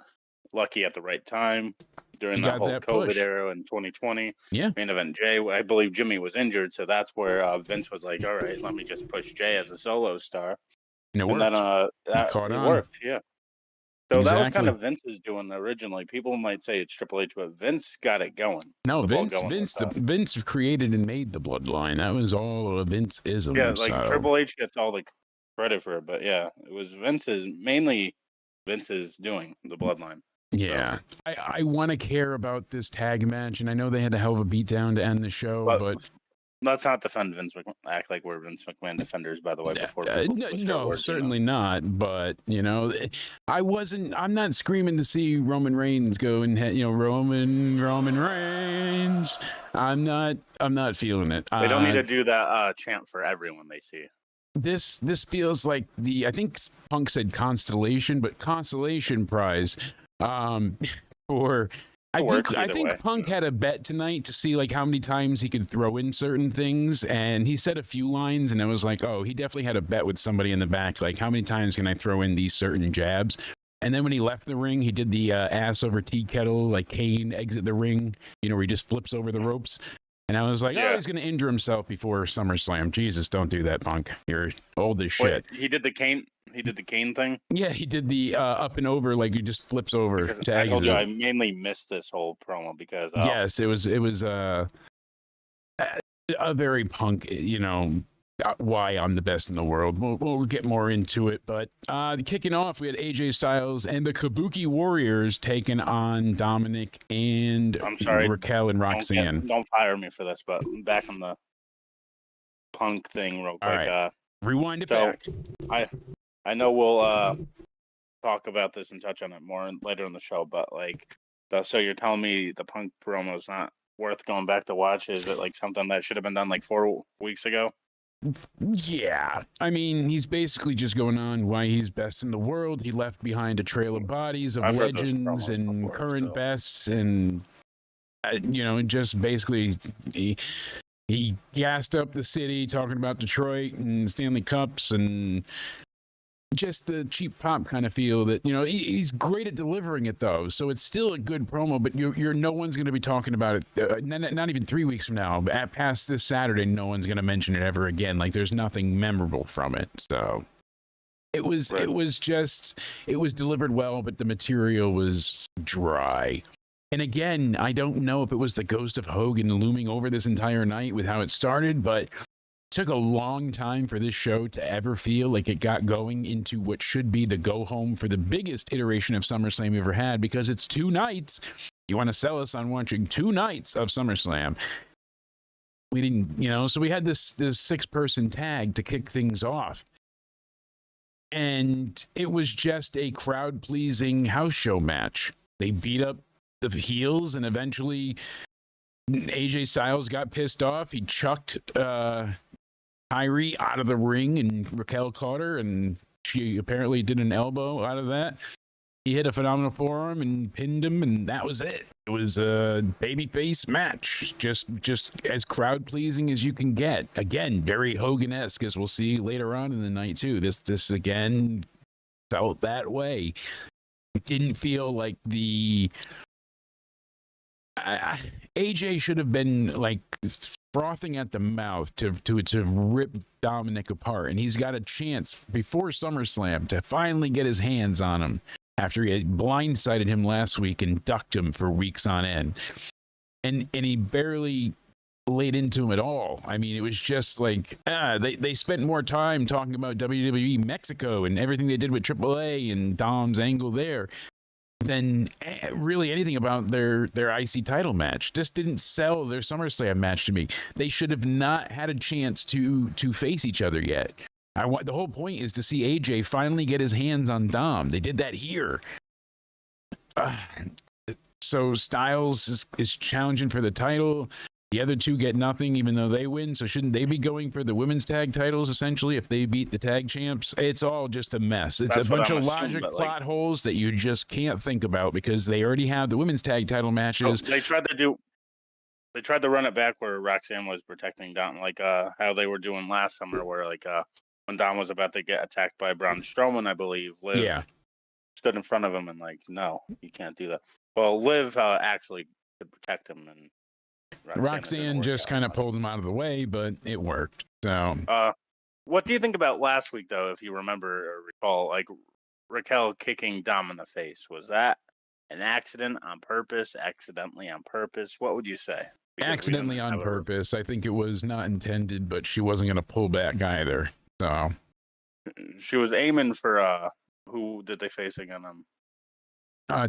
lucky at the right time during the whole COVID era in 2020. Yeah. Main event Jey. I believe Jimmy was injured, so that's where Vince was like, all right, let me just push Jey as a solo star. And it worked. Then it worked, yeah. So that was kind of Vince's doing originally. People might say it's Triple H, but Vince got it going. No, Vince created and made the bloodline. That was all a Vince-ism. Yeah, like Triple H gets all the credit for it, but yeah, it was mainly Vince's doing the bloodline. Yeah, so. I want to care about this tag match, and I know they had a hell of a beatdown to end the show, but let's not defend Vince McMahon. Act like we're Vince McMahon defenders, by the way. Before no, certainly not. But I'm not screaming to see Roman Reigns go and Roman Reigns. I'm not feeling it. They don't need to do that chant for everyone they see. This feels like I think Punk said constellation, but consolation prize for. I think Punk had a bet tonight to see like how many times he could throw in certain things, and he said a few lines, and I was like, oh, he definitely had a bet with somebody in the back, like how many times can I throw in these certain jabs? And then when he left the ring, he did the ass over tea kettle, like Kane exit the ring, where he just flips over the ropes. And I was like, oh, he's going to injure himself before SummerSlam. Jesus, don't do that, Punk. You're old as shit. He did the Kane. He did the Kane thing. Yeah, he did the up and over, like he just flips over to I told exit. you, I mainly missed this whole promo because yes, it was a very Punk, why I'm the best in the world. We'll get more into it, but kicking off, we had AJ Styles and the Kabuki Warriors taking on Dominic and I'm sorry, Raquel and Roxanne. Don't fire me for this, but back on the Punk thing real All quick. right. Rewind it so back. I know we'll talk about this and touch on it more later in the show, but like, so you're telling me the Punk promo is not worth going back to watch? Is it like something that should have been done like 4 weeks ago? Yeah, I mean, he's basically just going on why he's best in the world. He left behind a trail of bodies of I've heard those legends promos and before, current so. bests, and just basically he gassed up the city talking about Detroit and Stanley Cups and just the cheap pop kind of feel that he's great at delivering it though, so it's still a good promo, but you're no one's going to be talking about it not even 3 weeks from now. Past this Saturday, no one's going to mention it ever again. Like, there's nothing memorable from it. So it was Right. it was delivered well, but the material was dry. And again, I don't know if it was the ghost of Hogan looming over this entire night with how it started, but took a long time for this show to ever feel like it got going into what should be the go home for the biggest iteration of SummerSlam we ever had, because it's 2 nights. You want to sell us on watching 2 nights of SummerSlam. We didn't, so we had this 6-person tag to kick things off. And it was just a crowd pleasing house show match. They beat up the heels, and eventually AJ Styles got pissed off. He chucked Kyrie out of the ring, and Raquel caught her, and she apparently did an elbow out of that. He hit a phenomenal forearm and pinned him, and that was it. It was a babyface match, just as crowd pleasing as you can get. Again, very Hogan-esque, as we'll see later on in the night too. This again felt that way. It didn't feel like the AJ should have been like frothing at the mouth to rip Dominic apart, and he's got a chance before SummerSlam to finally get his hands on him after he had blindsided him last week and ducked him for weeks on end, and he barely laid into him at all. I mean, it was just like they spent more time talking about WWE Mexico and everything they did with AAA and Dom's angle there than really anything about their IC title match. This didn't sell their SummerSlam match to me. They should have not had a chance to face each other yet. The whole point is to see AJ finally get his hands on Dom. They did that here. So Styles is challenging for the title. The other two get nothing, even though they win. So shouldn't they be going for the women's tag titles, essentially, if they beat the tag champs? It's all just a mess. It's a bunch of logic plot holes that you just can't think about, because they already have the women's tag title matches. They tried to run it back where Roxanne was protecting Dom, like how they were doing last summer, where like when Dom was about to get attacked by Braun Strowman, I believe, Liv stood in front of him and like, no, you can't do that. Well, Liv actually could protect him, and Roxanne just kind of pulled him out of the way, but it worked. So, what do you think about last week, though? If you remember or recall, like Raquel kicking Dom in the face, was that an accident on purpose? Accidentally on purpose? What would you say? Because accidentally on purpose. I think it was not intended, but she wasn't going to pull back either. So she was aiming for who did they face again?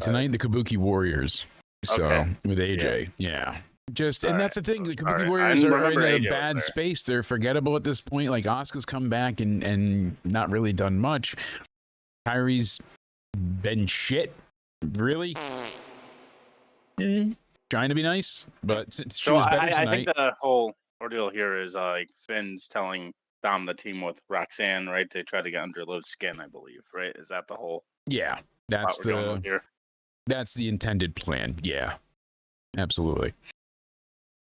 Tonight, the Kabuki Warriors. So Okay. with AJ, yeah. Just and that's the thing. The Kabuki Alright. Warriors are in a AJ bad was there. space. They're forgettable at this point. Like, Asuka's come back and not really done much. Kyrie's been shit. Really? Trying to be nice, but she was better tonight. I think the whole ordeal here is like Finn's telling Dom the team with Roxanne, right? They try to get under Liv's skin, I believe, right? Is that the whole Yeah, that's plot we're going with here? That's the intended plan. Yeah, absolutely.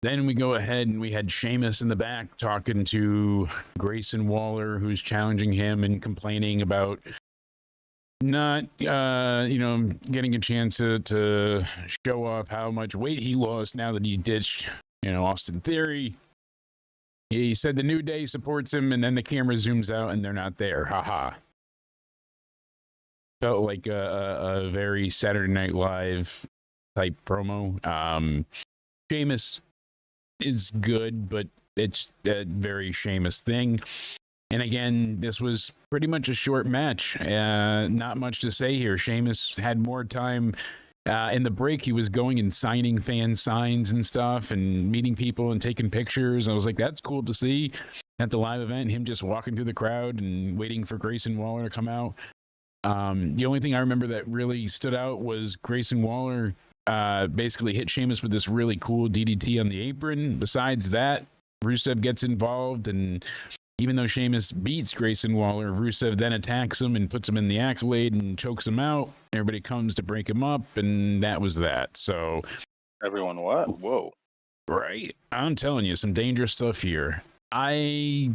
Then we go ahead and we had Sheamus in the back talking to Grayson Waller, who's challenging him and complaining about not, getting a chance to show off how much weight he lost now that he ditched, Austin Theory. He said the New Day supports him, and then the camera zooms out and they're not there. Haha. Felt like a very Saturday Night Live type promo. Sheamus is good, but it's a very Sheamus thing. And again, this was pretty much a short match. Not much to say here. Sheamus had more time. In the break, he was going and signing fan signs and stuff and meeting people and taking pictures. I was like, that's cool to see at the live event, him just walking through the crowd and waiting for Grayson Waller to come out. The only thing I remember that really stood out was Grayson Waller basically hit Sheamus with this really cool DDT on the apron. Besides that, Rusev gets involved, and even though Sheamus beats Grayson Waller, Rusev then attacks him and puts him in the accolade and chokes him out. Everybody comes to break him up, and that was that. So, Everyone, what? Whoa. right, I'm telling you, some dangerous stuff here. I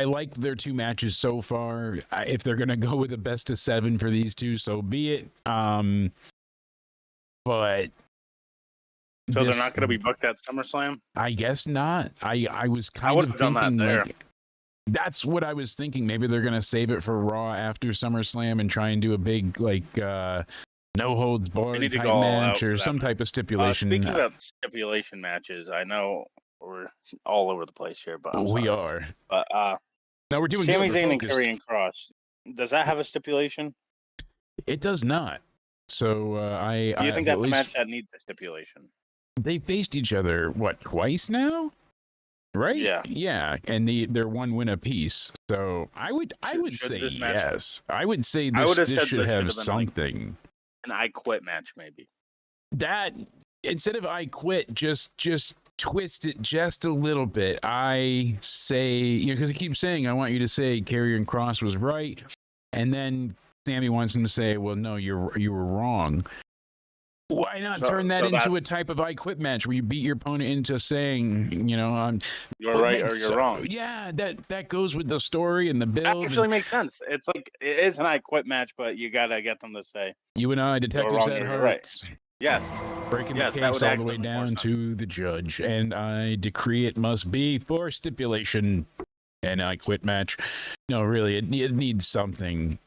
like their two matches so far. If they're gonna go with a best of 7 for these two, so be it. But So they're not going to be booked at SummerSlam? I guess not. I was kind would've of done that thinking there. like that's what I was thinking. Maybe they're gonna save it for Raw after SummerSlam and try and do a big like no holds They barred need to type go all out match for or that some match. type of stipulation. Speaking about stipulation matches, I know we're all over the place here, but I'm we sorry. are. But No, we're doing Sami good. We're Zayn and focused. Karrion Kross, does that have a stipulation? It does not. So I. Do you think at that's a least- match that needs a stipulation? They faced each other what, twice now? Right? Yeah, and they're one win apiece. So I would Should say this match- yes. I would say I would've this said should this have should've been, like- something. An I Quit match, maybe. That instead of I quit, just twist it just a little bit. I say, because he keeps saying, I want you to say Karrion Kross was right, and then Sammy wants him to say, well, no, you were wrong. Why not So- turn that so into that's- a type of I quit match where you beat your opponent into saying, I'm You're right or you're wrong. Yeah, that goes with the story and the That build. actually makes sense. It's like it is an I Quit match, but you gotta get them to say You and I, detectives wrong at or you're right. hearts. yes. Breaking Yes, the that case would all the actually way make more down sense. to the judge, and I decree it must be for stipulation. And I quit match. No, really, it needs something.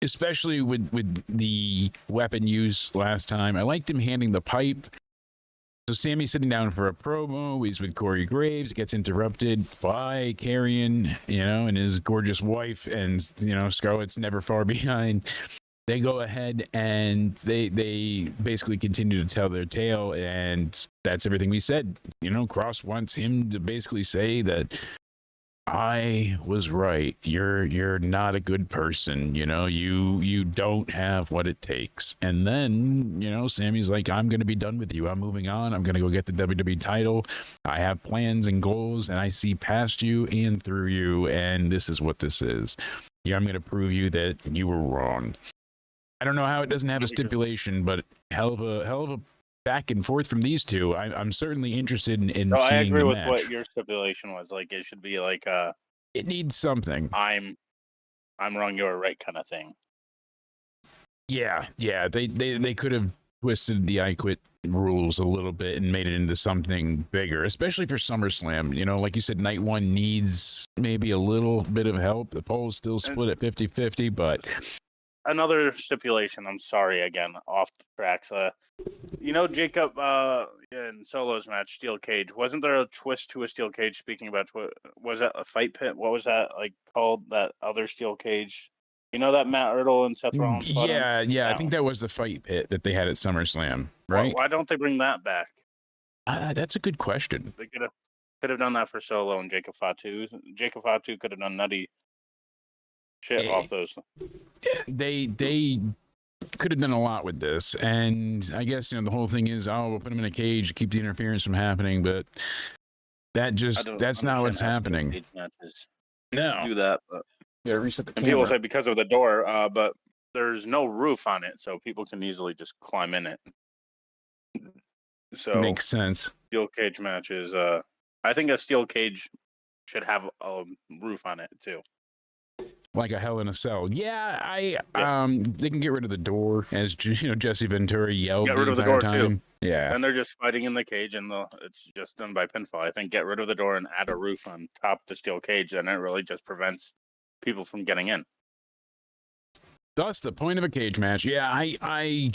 Especially with the weapon use last time. I liked him handing the pipe. So Sammy's sitting down for a promo. He's with Corey Graves. Gets interrupted by Karrion, and his gorgeous wife, and Scarlett's never far behind. They go ahead and they basically continue to tell their tale, and that's everything we said. Cross wants him to basically say that I was right. You're not a good person. You don't have what it takes. And then, Sammy's like, I'm going to be done with you. I'm moving on. I'm going to go get the WWE title. I have plans and goals, and I see past you and through you. And this is what this is. Yeah, I'm going to prove you that you were wrong. I don't know how it doesn't have a stipulation, but hell of a back and forth from these two. I'm certainly interested in No, seeing I agree the with match. what your stipulation was. Like it should be like It needs something. I'm wrong, you're right kind of thing. Yeah. They could have twisted the I Quit rules a little bit and made it into something bigger, especially for SummerSlam. Like you said, night one needs maybe a little bit of help. The polls still split at 50-50, but Another stipulation. I'm sorry again, off the tracks. Jacob in Solo's match, steel cage. Wasn't there a twist to a steel cage? Speaking about, was that a fight pit? What was that like called? That other steel cage? That Matt Riddle and Seth Rollins. fought in? yeah, I No. think that was the fight pit that they had at SummerSlam, right? Why don't they bring that back? That's a good question. They could have done that for Solo and Jacob Fatu. Jacob Fatu could have done nutty shit off those. They could have done a lot with this, and I guess the whole thing is, we'll put him in a cage to keep the interference from happening, but that's not what's happening. Cage matches No, do that, but gotta reset the and people say because of the door, but there's no roof on it, so people can easily just climb in it. So Makes sense. steel cage matches. I think a steel cage should have a roof on it too. Like a Hell in a Cell. Yeah, they can get rid of the door, as Jesse Ventura yelled Get the rid of the entire door, too. time. Yeah, And they're just fighting in the cage, and it's just done by pinfall. I think get rid of the door and add a roof on top of the steel cage, and it really just prevents people from getting in. thus the point of a cage match. Yeah, I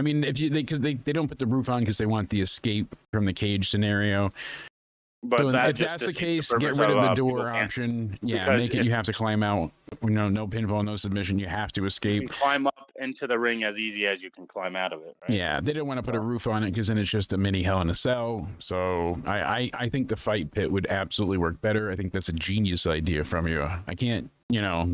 mean, because they don't put the roof on because they want the escape from the cage scenario. But So that if just that's the defeats case, get purpose rid of the people door can't- option. Yeah, because make it you have to climb out. No pinfall, no submission. You have to You escape. can climb up into the ring as easy as you can climb out of it, right? Yeah, they didn't want to put a roof on it because then it's just a mini Hell in a Cell. So I think the fight pit would absolutely work better. I think that's a genius idea from you. I can't,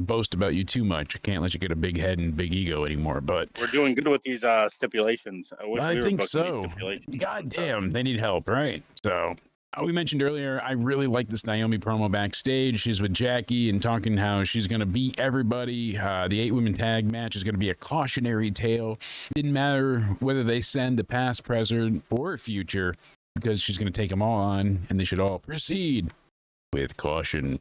boast about you too much. I can't let you get a big head and big ego anymore. But We're doing good with these stipulations. I wish we were think booking so. these stipulations. God damn, they need help, right? So we mentioned earlier, I really like this Naomi promo backstage. She's with Jackie and talking how she's going to beat everybody. The 8-women tag match is going to be a cautionary tale. Didn't matter whether they send the past, present, or future, because she's going to take them all on, and they should all proceed with caution.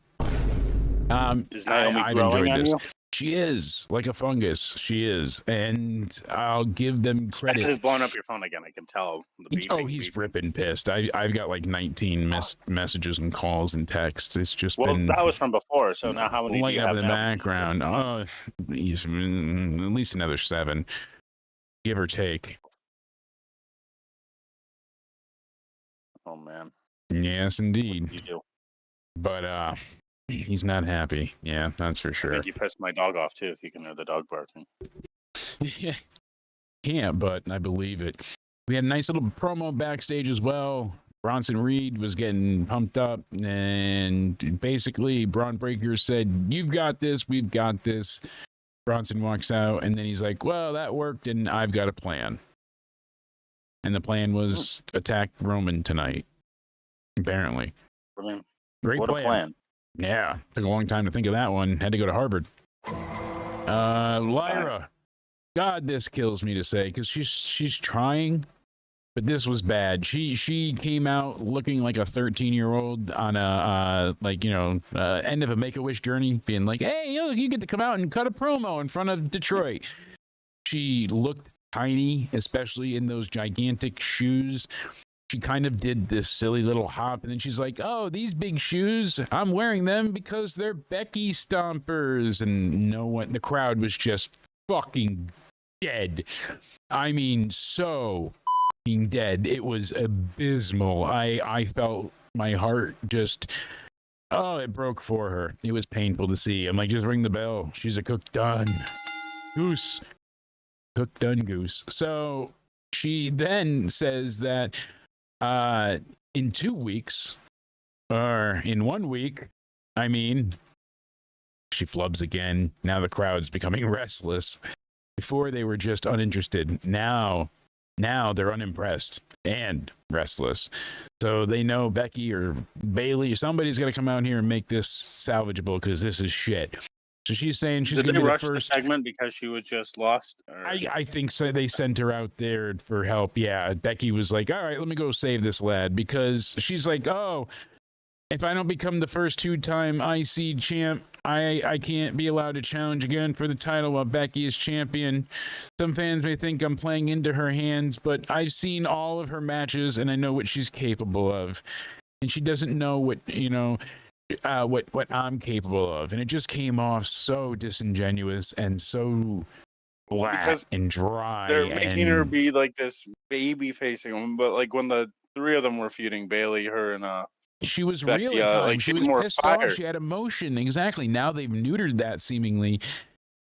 Is Naomi I've growing enjoyed on this. you? She is like a fungus. She is, and I'll give them This credit. is blowing up your phone again. I can tell. The beeping, He's beeping. ripping pissed. I've got like 19 messages and calls and texts. It's just Well, been that was from before. So now how many do light you up have in the now? background. Oh, he's at least another 7, give or take. Oh man. Yes, indeed. You do. But he's not happy. Yeah, that's for I sure. think you pissed my dog off too. If you can hear the dog barking. Yeah, can't, but I believe it. We had a nice little promo backstage as well. Bronson Reed was getting pumped up, and basically Braun Breaker said, "You've got this, we've got this." Bronson walks out, and then he's like, "Well, that worked, and I've got a plan." And the plan was attack Roman tonight, apparently. Brilliant. Great What a plan. Yeah, took a long time to think of that one. Had to go to Harvard. Lyra. God, this kills me to say, because she's trying, but this was bad. She came out looking like a 13-year-old on a end of a Make-A-Wish journey, being like, "Hey, you get to come out and cut a promo in front of Detroit." She looked tiny, especially in those gigantic shoes. She kind of did this silly little hop, and then she's like, "Oh, these big shoes, I'm wearing them because they're Becky stompers." And the crowd was just fucking dead. I mean, so fucking dead. It was abysmal. I felt my heart just, it broke for her. It was painful to see. I'm like, just ring the bell. She's a cook done goose. Cook done goose. So she then says that in 2 weeks, or in 1 week, she flubs again. Now the crowd's becoming restless. Before they were just uninterested. Now they're unimpressed and restless. So they know Becky or Bailey, somebody's got to come out here and make this salvageable because this is shit. So she's saying she's going to be the first. The segment because she was just lost? Or... I think so. They sent her out there for help. Yeah, Becky was like, "All right, let me go save this lad," because she's like, "Oh, if I don't become the first 2-time IC champ, I can't be allowed to challenge again for the title while Becky is champion. Some fans may think I'm playing into her hands, but I've seen all of her matches and I know what she's capable of. And she doesn't know what I'm capable of." And it just came off so disingenuous and so flat and dry. They're making her be like this baby facing them, but like when the 3 of them were feuding, Bailey, her, and she was Becky, real at times. like, she was pissed off. She had emotion. Exactly. Now they've neutered that seemingly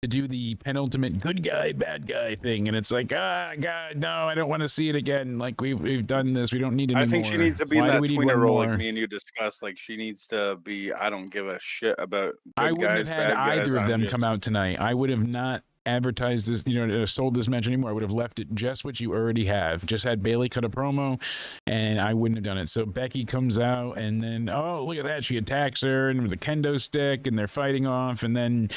to do the penultimate good guy, bad guy thing. And it's like, God, no, I don't want to see it again. Like we've done this. We don't need it anymore. I think she needs to be Why in that do we need tweener one role more? like me and you discussed. Like she needs to be, I don't give a shit about good I wouldn't guys, have had bad either guys. of them just... come out tonight. I would have not advertised this, sold this match anymore. I would have left it just what you already have. Just had Bailey cut a promo, and I wouldn't have done it. So Becky comes out, and then, oh, look at that. She attacks her and with a kendo stick, and they're fighting off, and then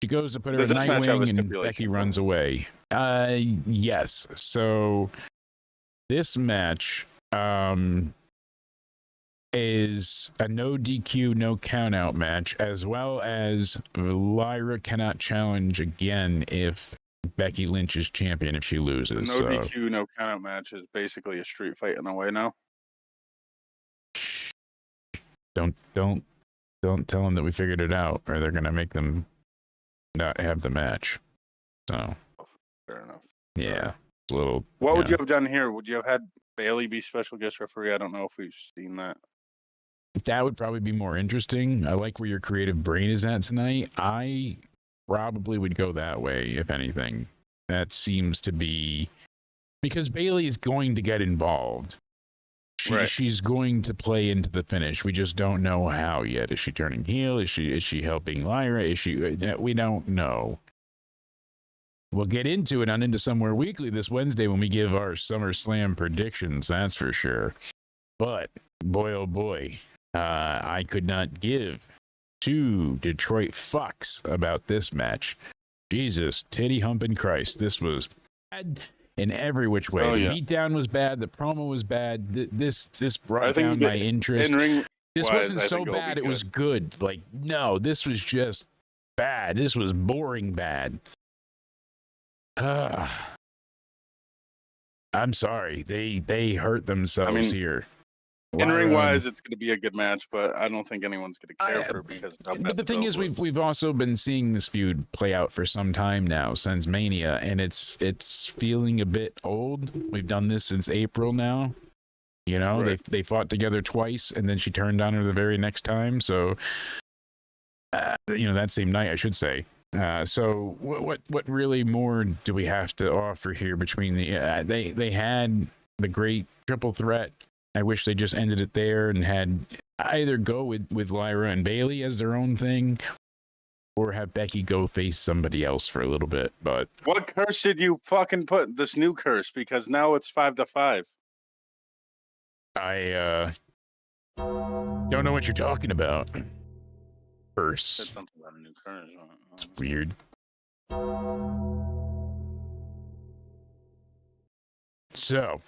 she goes to put her in Nightwing, and Becky runs away. Yes. So this match is a no DQ, no count out match, as well as Lyra cannot challenge again if Becky Lynch is champion if she loses. No DQ, no count out match is basically a street fight in a way now. Don't tell them that we figured it out, or they're gonna make them not have the match. So fair enough. Yeah, it's a little. What would you have done here? Would you have had Bailey be special guest referee? I don't know if we've seen that. that would probably be more interesting. I like where your creative brain is at tonight. I probably would go that way, if anything. That seems to be because Bailey is going to get involved. She's going to play into the finish. We just don't know how yet. Is she turning heel? Is she helping Lyra? We don't know. We'll get into it on Into Somewhere Weekly this Wednesday when we give our SummerSlam predictions. That's for sure. But boy, oh boy, I could not give two Detroit fucks about this match. Jesus, titty humping Christ. This was bad in every which way. The beatdown was bad. The promo was bad. This brought down my interest. This wasn't so bad. It was good. Like, no, this was just bad. This was boring bad. I'm sorry. They hurt themselves here. In-ring wise, it's going to be a good match, but I don't think anyone's going to care for it because. But the thing is, we've also been seeing this feud play out for some time now since Mania, and it's feeling a bit old. We've done this since April now. You know, right. they fought together twice, and then she turned on her the very next time. So, that same night, I should say. So what really more do we have to offer here between the they had the great triple threat. I wish they just ended it there and had either go with Lyra and Bailey as their own thing or have Becky go face somebody else for a little bit. But what curse did you fucking put this new curse? Because now it's 5-5. I don't know what you're talking about. Curse. Said something about a new curse. It's weird. So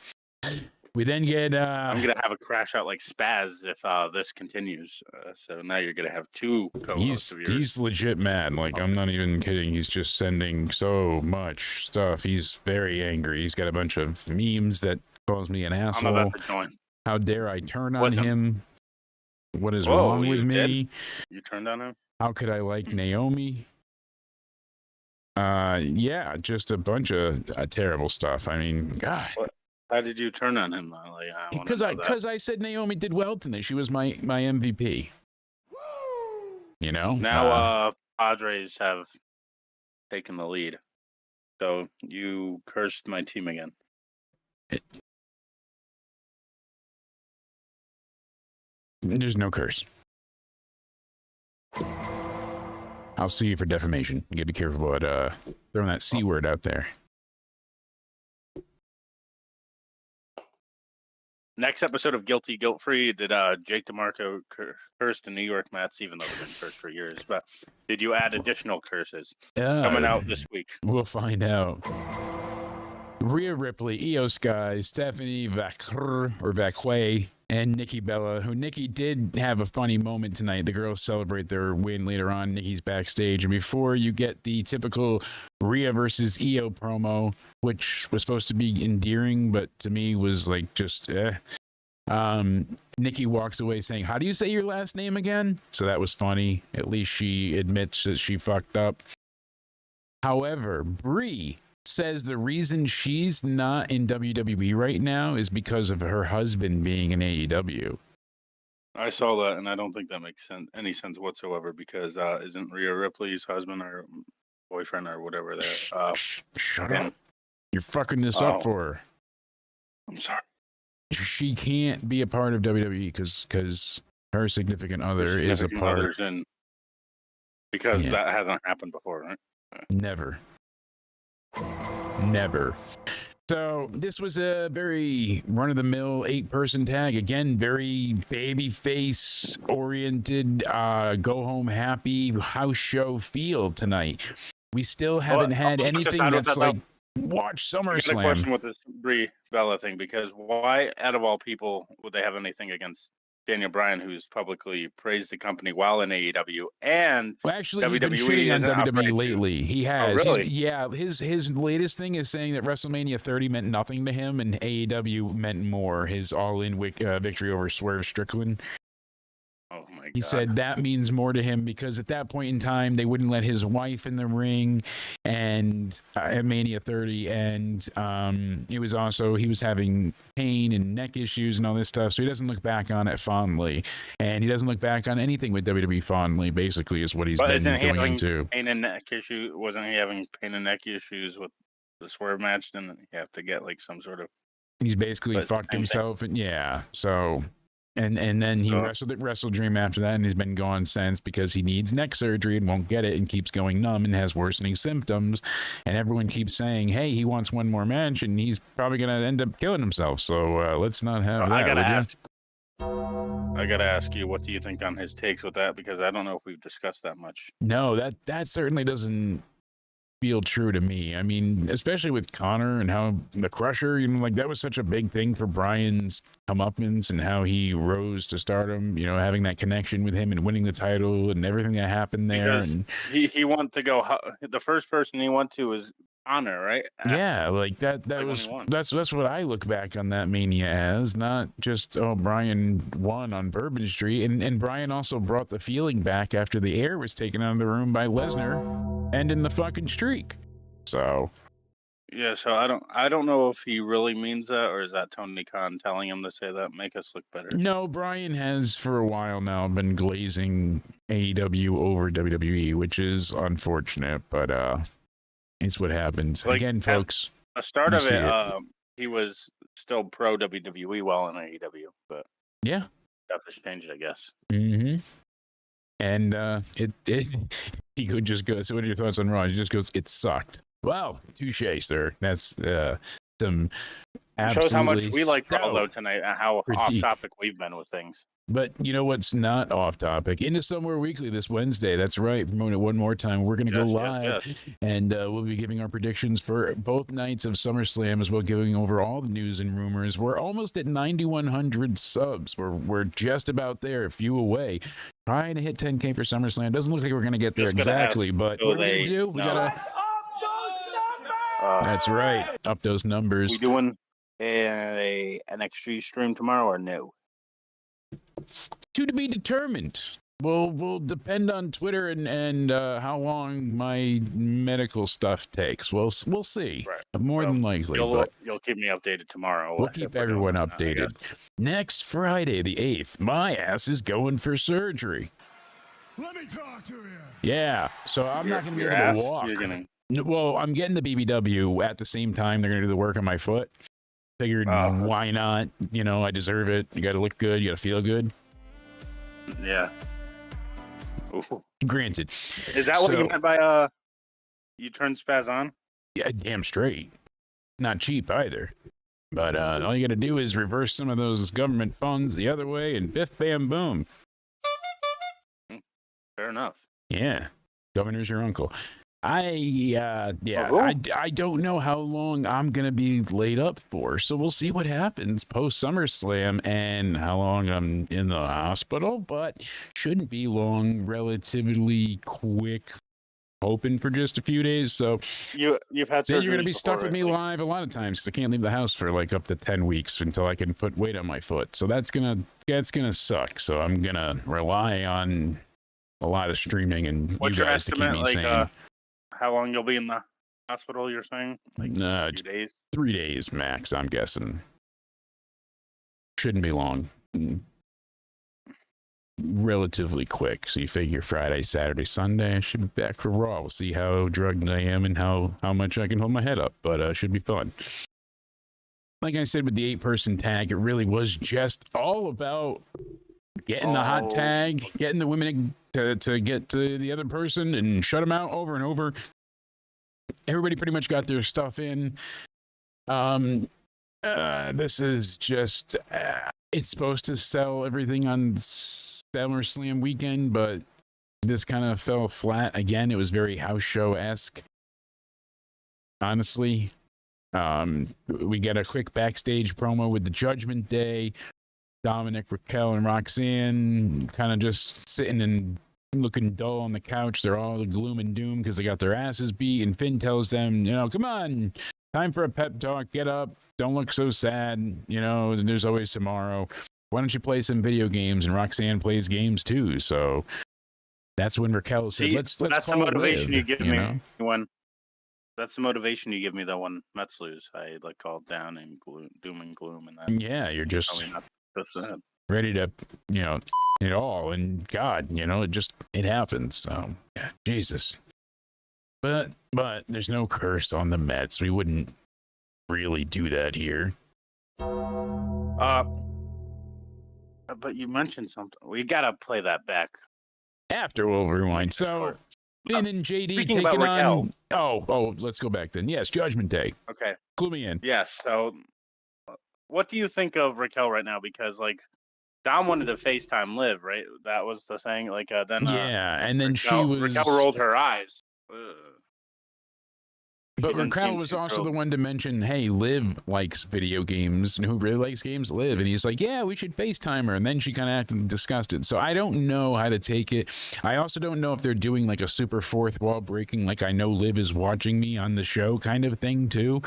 we then get I'm gonna have a crash out like Spaz if this continues. So now you're gonna have two co-hosts of yours. He's legit mad. Like, I'm not even kidding. He's just sending so much stuff. He's very angry. He's got a bunch of memes that calls me an asshole. I'm about to join. How dare I turn on him? What is wrong with me? You turned on him? How could I like Naomi? Yeah, just a bunch of terrible stuff. I mean, God. How did you turn on him? Because I said Naomi did well tonight. She was my MVP. You know? Now Padres have taken the lead. So you cursed my team again. There's no curse. I'll sue you for defamation. You gotta be careful about throwing that C word out there. Next episode of Guilty, Guilt-Free, did Jake DeMarco curse the New York Mets, even though they've been cursed for years? But did you add additional curses coming out this week? We'll find out. Rhea Ripley, Io Sky, Stephanie Vacque, and Nikki Bella, who Nikki did have a funny moment tonight. The girls celebrate their win later on. Nikki's backstage. And before you get the typical Rhea versus Io promo, which was supposed to be endearing, but to me was like just Nikki walks away saying, "How do you say your last name again?" So that was funny. At least she admits that she fucked up. However, Brie says the reason she's not in WWE right now is because of her husband being in AEW. I saw that, and I don't think that makes any sense whatsoever, because isn't Rhea Ripley's husband or boyfriend or whatever that? Shut up. You're fucking this up for her. I'm sorry. She can't be a part of WWE because her significant other is a part. Because that hasn't happened before, right? Never. So this was a very run-of-the-mill 8-person tag. Again, very babyface oriented, go home happy house show feel tonight. We still haven't had anything that's like watch SummerSlam. I got a question with this Brie Bella thing, because why, out of all people, would they have anything against Daniel Bryan, who's publicly praised the company while in AEW, and actually WWE he's been shitting on WWE lately. Lately. He has. Oh, really? His latest thing is saying that WrestleMania 30 meant nothing to him, and AEW meant more. His all-in victory over Swerve Strickland. Oh my my He God. said that means more to him because at that point in time, they wouldn't let his wife in the ring and at Mania 30. And he was having pain and neck issues and all this stuff. So he doesn't look back on it fondly. And he doesn't look back on anything with WWE fondly, basically, is what he's But been isn't he going having into. pain and neck issue? Wasn't he having pain and neck issues with the swerve match? Didn't he have to get like some sort of? He's basically But fucked same thing. himself. And yeah. So. And then he So- wrestled at Wrestle Dream after that, and he's been gone since because he needs neck surgery and won't get it and keeps going numb and has worsening symptoms. And everyone keeps saying, hey, he wants one more match, and he's probably going to end up killing himself. So let's not have that, I gotta would you? ask. I gotta ask you, what do you think on his takes with that? Because I don't know if we've discussed that much. No, that certainly doesn't feel true to me. I mean, especially with Connor and how the Crusher, like that was such a big thing for Brian's comeuppance and how he rose to stardom, having that connection with him and winning the title and everything that happened there. Because And he wanted to go. The first person he went to was Connor, right? yeah, like that Like when was he won. that's what I look back on that Mania as, not just Brian won on Bourbon Street, and Brian also brought the feeling back after the air was taken out of the room by Lesnar, ending the fucking streak. So Yeah. So I don't know if he really means that, or is that Tony Khan telling him to say that, make us look better? no, Brian has for a while now been glazing AEW over WWE, which is unfortunate, but it's what happens. Like, Again, at folks. The start You of see it, it. he was still pro WWE while in AEW, but Yeah. that has changed, I guess. Mm-hmm. And he could just go, so what are your thoughts on Raw? He just goes, it sucked. Wow, touche, sir. That's some absolutely Shows how much we like stout Rollo tonight and how critique. off topic we've been with things. But you know what's not off topic? Into Somewhere Weekly this Wednesday. That's right. Promote it one more time. We're going to go Yes, live, yes. and we'll be giving our predictions for both nights of SummerSlam as well, giving over all the news and rumors. We're almost at 9,100 subs. We're just about there, a few away. Trying to hit 10K for SummerSlam. Doesn't look like we're going to get there Just gonna exactly, ask, but will what are we going they- to do? We no. gotta. Uh, That's right. Up those numbers. We doing a NXT stream tomorrow or no? To be determined. Will depend on Twitter and how long my medical stuff takes. We'll see. Right. More Well, than likely, but You'll keep me updated tomorrow. we'll if keep we're everyone doing that, I updated. guess. Next Friday, the 8th, my ass is going for surgery. Let me talk to you. Yeah, so I'm not going to be Your able ass, to walk. You're gonna. Well, I'm getting the BBW at the same time they're going to do the work on my foot. Figured, why not? I deserve it. You got to look good. You got to feel good. Yeah. Ooh. Granted. Is that what you So- meant by you turned spaz on? Yeah, damn straight. Not cheap either. But all you got to do is reverse some of those government funds the other way, and biff, bam, boom. Fair enough. Yeah, governor's your uncle. I don't know how long I'm gonna be laid up for, so we'll see what happens post SummerSlam and how long I'm in the hospital. But shouldn't be long, relatively quick. Hoping for just a few days, so You've had. then you're gonna surgeries be stuck before, with me right? live a lot of times because I can't leave the house for like up to 10 weeks until I can put weight on my foot. So that's gonna suck. So I'm gonna rely on a lot of streaming and What's you your guys to keep estimate? me sane. How long you'll be in the hospital? You're saying? Like A few days. 3 days max, I'm guessing. Shouldn't be long. Relatively quick. So you figure Friday, Saturday, Sunday, I should be back for Raw. We'll see how drugged I am and how much I can hold my head up, but should be fun. Like I said with the 8-person tag, it really was just all about getting the hot tag, getting the women to get to the other person and shut them out over and over. Everybody pretty much got their stuff in. This is just it's supposed to sell everything on SummerSlam weekend, but this kind of fell flat again. It was very house show-esque. Honestly, we get a quick backstage promo with the Judgment Day. Dominic, Raquel, and Roxanne kind of just sitting and looking dull on the couch. They're all gloom and doom because they got their asses beat. And Finn tells them, come on, time for a pep talk. Get up. Don't look so sad. There's always tomorrow. why don't you play some video games? And Roxanne plays games too. So that's when Raquel said, See, let's that's the call motivation Liv, you give me know? when. That's the motivation you give me though when Mets lose. I like all down and doom and gloom, and then Yeah, you're just probably not this sad. ready to, it all. And God, it happens. So yeah, Jesus. But there's no curse on the Mets. We wouldn't really do that here. But you mentioned something. We gotta play that back. After we'll rewind. So Sure. Finn and JD Speaking taking about Raquel. on. Oh, let's go back then. Yes, Judgment Day. Okay. Clue me in. Yes. So, what do you think of Raquel right now? Because like, Dom wanted to FaceTime Liv, right? That was the saying. Like, then Yeah, and then Raquel rolled her eyes. Ugh. But She didn't Raquel seem was too also thrilled. the one to mention, hey, Liv likes video games. And who really likes games? Liv. And he's like, yeah, we should FaceTime her. And then she kind of acted disgusted. So I don't know how to take it. I also don't know if they're doing like a super fourth wall breaking, like I know Liv is watching me on the show kind of thing too.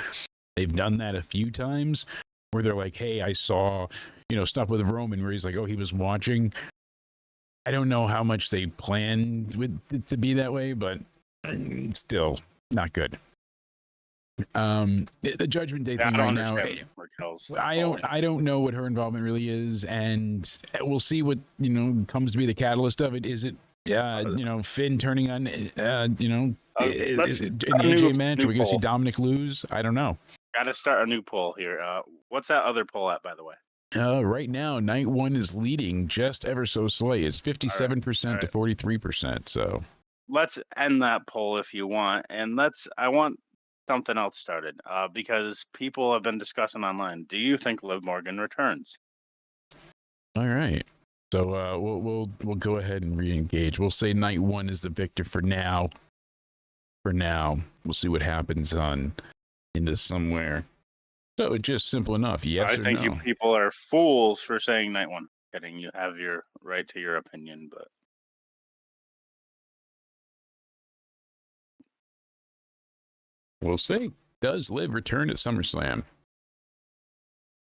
They've done that a few times where they're like, hey, I saw, stuff with Roman where he's like, oh, he was watching. I don't know how much they planned with it to be that way, but still not good. The Judgment Day Yeah, thing I don't right now, understand Raquel's. I don't know what her involvement really is, and we'll see what comes to be the catalyst of it. Is it Finn turning on is it an AJ match? Are we gonna see Dominic lose? I don't know. Gotta start a new poll here. What's that other poll at, by the way? Right now, night one is leading just ever so slightly. It's 57% to 43%. So let's end that poll if you want, and I want something else started because people have been discussing online. Do you think Liv Morgan returns? All right. So we'll go ahead and re-engage. We'll say night one is the victor for now. We'll see what happens into somewhere. So it's just simple enough. Yes or no. I think you people are fools for saying night one. Getting you have your right to your opinion, but we'll see. Does Liv return at SummerSlam?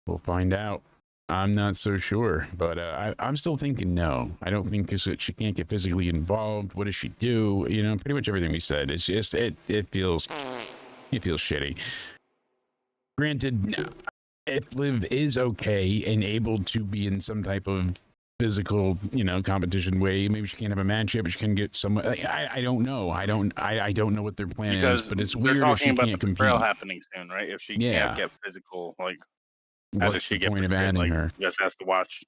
We'll find out. I'm not so sure, but I'm still thinking no. I don't think she can't get physically involved. What does she do? Pretty much everything we said. It's just it feels shitty. Granted, if Liv is okay and able to be in some type of physical, competition way, maybe she can't have a match yet, but she can get some. I don't know. I don't know what their plan is, but it's weird if she can't compete. Trail happening soon, right? If she can't get physical, like, how does what's she the get point of prepared? adding Like, her? just has to watch.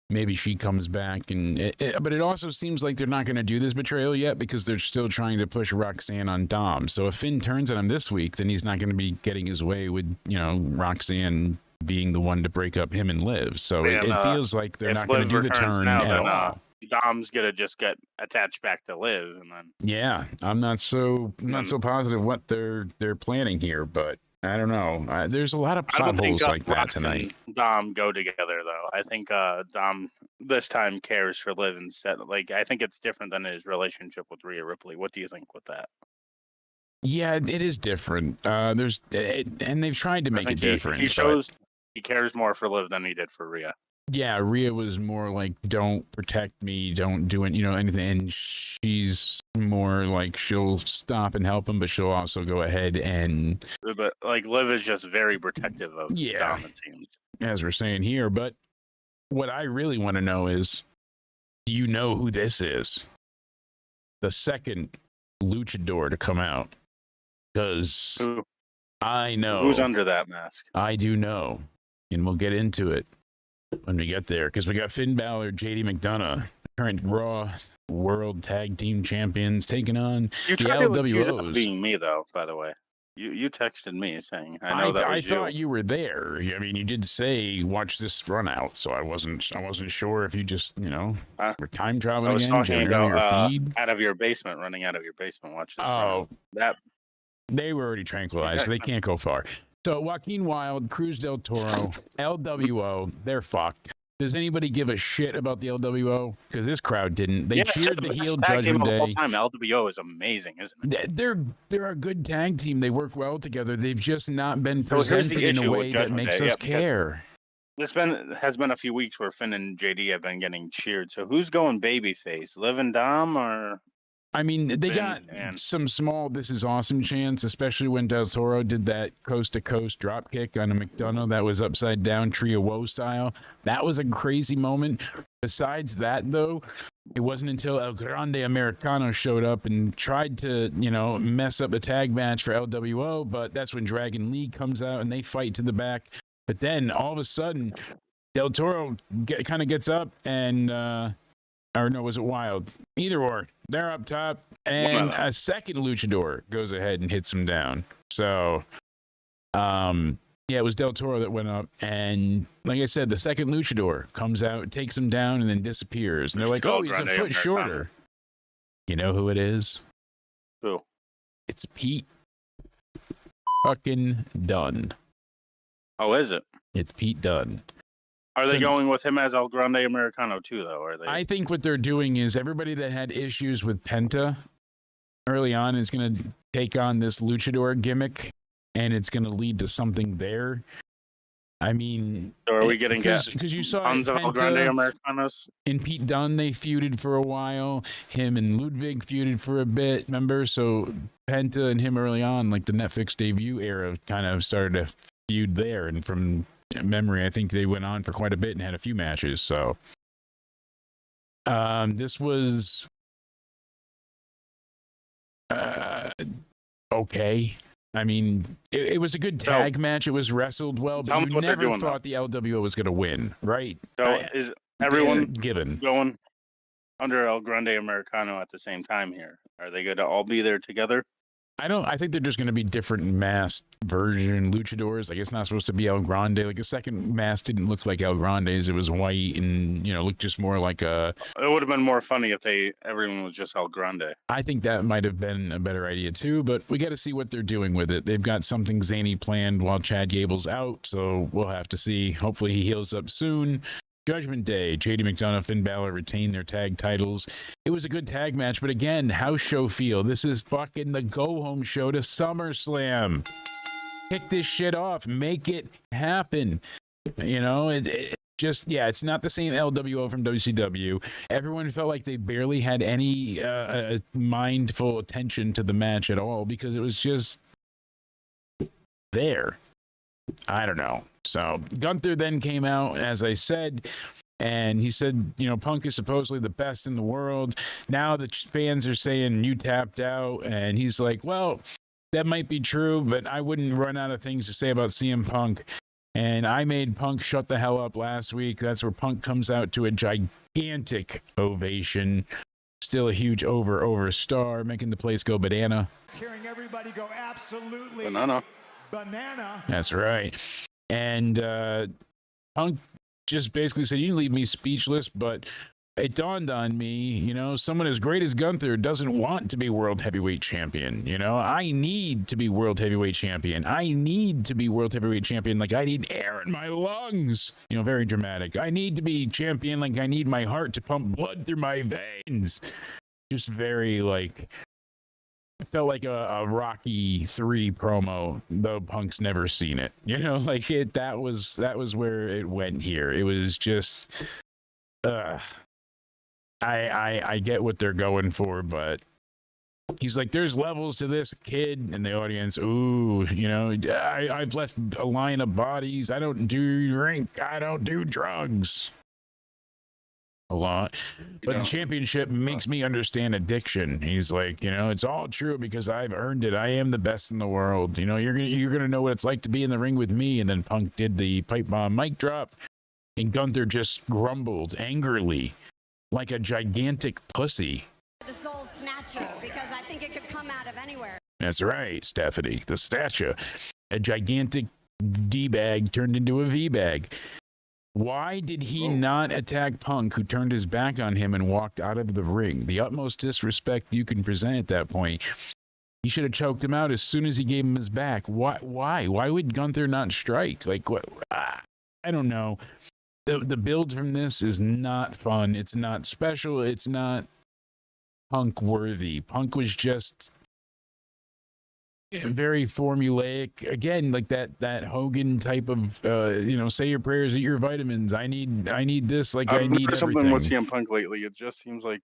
Maybe she comes back, but it also seems like they're not going to do this betrayal yet because they're still trying to push Roxanne on Dom. So if Finn turns on him this week, then he's not going to be getting his way with Roxanne being the one to break up him and Liv. So it feels like they're not going to do the turn at all. Dom's gonna just get attached back to Liv, and then I'm not so positive what they're planning here, but I don't know. There's a lot of plot holes like that tonight. And Dom go together though. I think Dom this time cares for Liv instead. Like, I think it's different than his relationship with Rhea Ripley. What do you think with that? Yeah, it is different. And they've tried to make it different. He shows he cares more for Liv than he did for Rhea. Yeah, Rhea was more like, don't protect me, don't do it, anything. And she's more like, she'll stop and help him, but she'll also go ahead and. But like, Liv is just very protective of Dom, it seems. As we're saying here. But what I really want to know is, do you know who this is? The second luchador to come out. Because I know. Who's under that mask? I do know. And we'll get into it when we get there, because we got Finn Balor, JD McDonough, current Raw World Tag Team Champions, taking on the LWOs. Being me though, by the way, you texted me saying I thought you were there. I mean, you did say watch this run out, so I wasn't sure if you just were time traveling again. I was talking about your feed? out of your basement, running out of your basement. Watch this. That they were already tranquilized, so they can't go far. So Joaquin Wilde, Cruz del Toro, LWO, they're fucked. Does anybody give a shit about the LWO? Because this crowd didn't. They cheered the heel Judgment Day. The whole time. LWO is amazing, isn't it? They're a good tag team. They work well together. They've just not been presented in a way that makes us care. this has been a few weeks where Finn and JD have been getting cheered. So who's going babyface? Liv and Dom or I mean, they Finn got and some small "this is awesome" chants, especially when Del Toro did that coast-to-coast drop kick on a McDonough that was upside down, Tree of Woe style. That was a crazy moment. Besides that, though, it wasn't until El Grande Americano showed up and tried to, mess up the tag match for LWO, but that's when Dragon Lee comes out and they fight to the back. But then, all of a sudden, Del Toro kind of gets up and... or no, was it Wild? Either or. They're up top, and a second luchador goes ahead and hits him down. So, it was Del Toro that went up, and like I said, the second luchador comes out, takes him down, and then disappears. And they're like, "Oh, he's a foot shorter." You know who it is? Who? It's Pete fucking Dunne. Oh, is it? It's Pete Dunne. Are they going with him as El Grande Americano too, though? Are they? I think what they're doing is everybody that had issues with Penta early on is going to take on this luchador gimmick, and it's going to lead to something there. I mean, so are we getting because you saw tons of El Grande Americanos? And Pete Dunne, they feuded for a while. Him and Ludwig feuded for a bit, remember? So Penta and him early on, like the Netflix debut era, kind of started to feud there, and from memory, I think they went on for quite a bit and had a few matches. So this was okay. I mean, it was a good tag match. It was wrestled well, but you never thought the LWO was going to win, right? So is everyone given going under El Grande Americano at the same time here? Are they going to all be there together? I think they're just going to be different masked version luchadors. Like, it's not supposed to be El Grande. Like, the second mask didn't look like El Grande's. It was white and, looked just more like a... It would have been more funny if everyone was just El Grande. I think that might have been a better idea, too, but we got to see what they're doing with it. They've got something zany planned while Chad Gable's out, so we'll have to see. Hopefully he heals up soon. Judgment Day, JD McDonough, Finn Balor retain their tag titles. It was a good tag match, but again, house show feel. This is fucking the go-home show to SummerSlam. Kick this shit off. Make it happen. It just, it's not the same LWO from WCW. Everyone felt like they barely had any mindful attention to the match at all because it was just there. I don't know. So Gunther then came out, as I said, and he said, Punk is supposedly the best in the world. Now the fans are saying you tapped out, and he's like, well, that might be true, but I wouldn't run out of things to say about CM Punk. And I made Punk shut the hell up last week. That's where Punk comes out to a gigantic ovation. Still a huge over star, making the place go banana. Hearing everybody go absolutely banana. That's right. And Punk just basically said, you leave me speechless, but it dawned on me, someone as great as Gunther doesn't want to be world heavyweight champion. I need to be world heavyweight champion. I need to be world heavyweight champion like I need air in my lungs. Very dramatic. I need to be champion like I need my heart to pump blood through my veins. Just very it felt like a Rocky 3 promo, though Punk's never seen it. That was where it went here. It was just I get what they're going for, but he's like, there's levels to this, kid, and the audience, ooh, I've left a line of bodies. I don't do drink. I don't do drugs. A lot, but the championship makes me understand addiction. He's like, it's all true because I've earned it. I am the best in the world. You're gonna know what it's like to be in the ring with me. And then Punk did the pipe bomb mic drop, and Gunther just grumbled angrily, like a gigantic pussy. The soul snatcher, because I think it could come out of anywhere. That's right, Stephanie. The stature, a gigantic D bag turned into a V bag. Why did he not attack Punk, who turned his back on him and walked out of the ring? The utmost disrespect you can present at that point. He should have choked him out as soon as he gave him his back. Why? Why would Gunther not strike? Like, what? I don't know. The build from this is not fun. It's not special. It's not Punk worthy. Punk was just very formulaic. Again, like that Hogan type of say your prayers, eat your vitamins. I need this, like I I've need noticed something with everything. CM Punk lately. It just seems like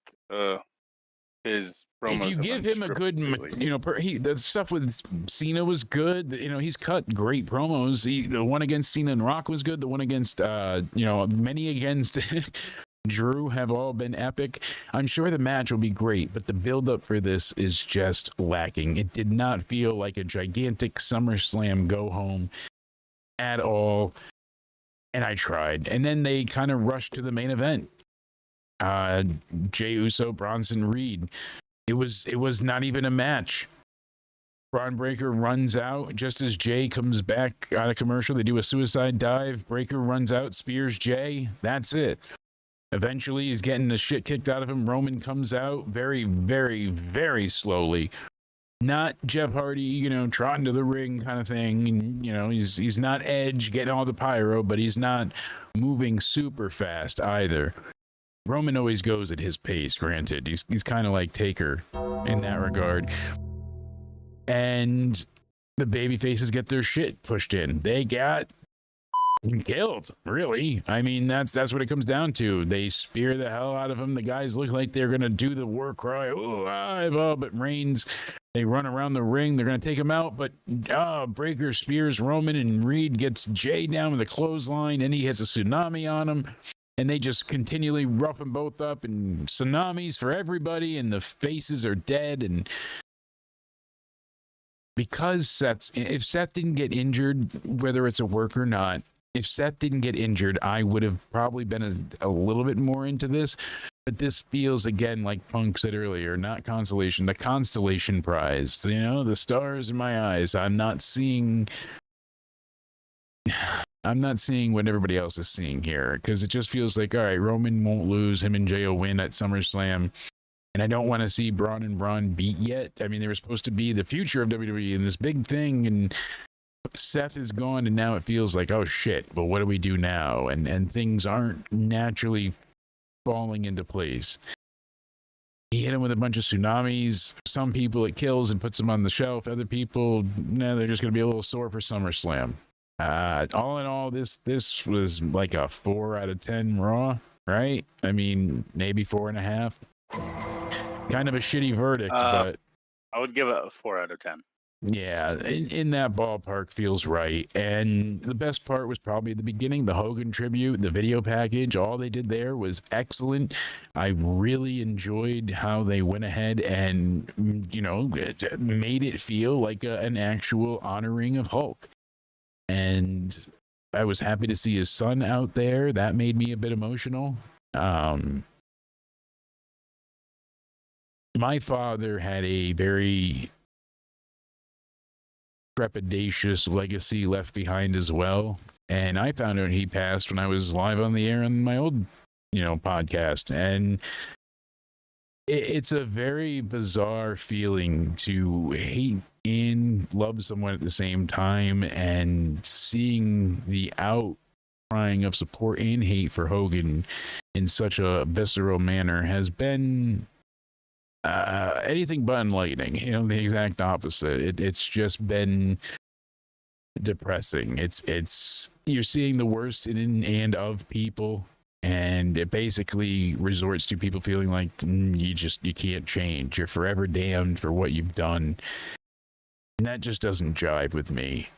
his promos If you have give been him a scripted good, lately. the stuff with Cena was good. He's cut great promos. The one against Cena and Rock was good. The one against, many against Drew have all been epic. I'm sure the match will be great, but the build-up for this is just lacking. It did not feel like a gigantic SummerSlam go-home at all, and I tried. And then they kind of rushed to the main event. Jey Uso, Bronson Reed. It was not even a match. Braun Breaker runs out just as Jay comes back out of commercial. They do a suicide dive. Breaker runs out, spears Jay. That's it. Eventually, he's getting the shit kicked out of him. Roman comes out very, very, very slowly. Not Jeff Hardy, trotting to the ring kind of thing. And, he's not Edge getting all the pyro, but he's not moving super fast either. Roman always goes at his pace, granted. He's kind of like Taker in that regard. And the baby faces get their shit pushed in. They got killed, really. I mean, that's what it comes down to. They spear the hell out of him. The guys look like they're going to do the war cry. But Reigns, they run around the ring. They're going to take him out, but Breaker spears Roman, and Reed gets Jay down with a clothesline, and he has a tsunami on him. And they just continually rough them both up, and tsunamis for everybody, and the faces are dead. And because if Seth didn't get injured, whether it's a work or not, if Seth didn't get injured, I would have probably been a little bit more into this. But this feels, again, like Punk said earlier, not consolation, the constellation prize. The stars in my eyes. I'm not seeing what everybody else is seeing here, because it just feels like, all right, Roman won't lose. Him and Jay will win at SummerSlam. And I don't want to see Braun and Braun beat yet. I mean, they were supposed to be the future of WWE and this big thing, and Seth is gone, and now it feels like, oh shit, but what do we do now? And things aren't naturally falling into place. He hit him with a bunch of tsunamis. Some people it kills and puts them on the shelf. Other people, they're just going to be a little sore for SummerSlam. All in all, this was like a 4 out of 10 Raw, right? I mean, maybe 4.5. Kind of a shitty verdict, but I would give it a 4 out of 10. Yeah, in that ballpark feels right. And the best part was probably the beginning, the Hogan tribute, the video package. All they did there was excellent. I really enjoyed how they went ahead and, made it feel like an actual honoring of Hulk. And I was happy to see his son out there. That made me a bit emotional. My father had a very trepidatious legacy left behind as well. And I found out he passed when I was live on the air on my old, podcast. And it's a very bizarre feeling to hate and love someone at the same time, and seeing the outcrying of support and hate for Hogan in such a visceral manner has been anything but enlightening. The exact opposite. It's just been depressing. It's you're seeing the worst in and of people, and it basically resorts to people feeling like you can't change. You're forever damned for what you've done. And that just doesn't jive with me.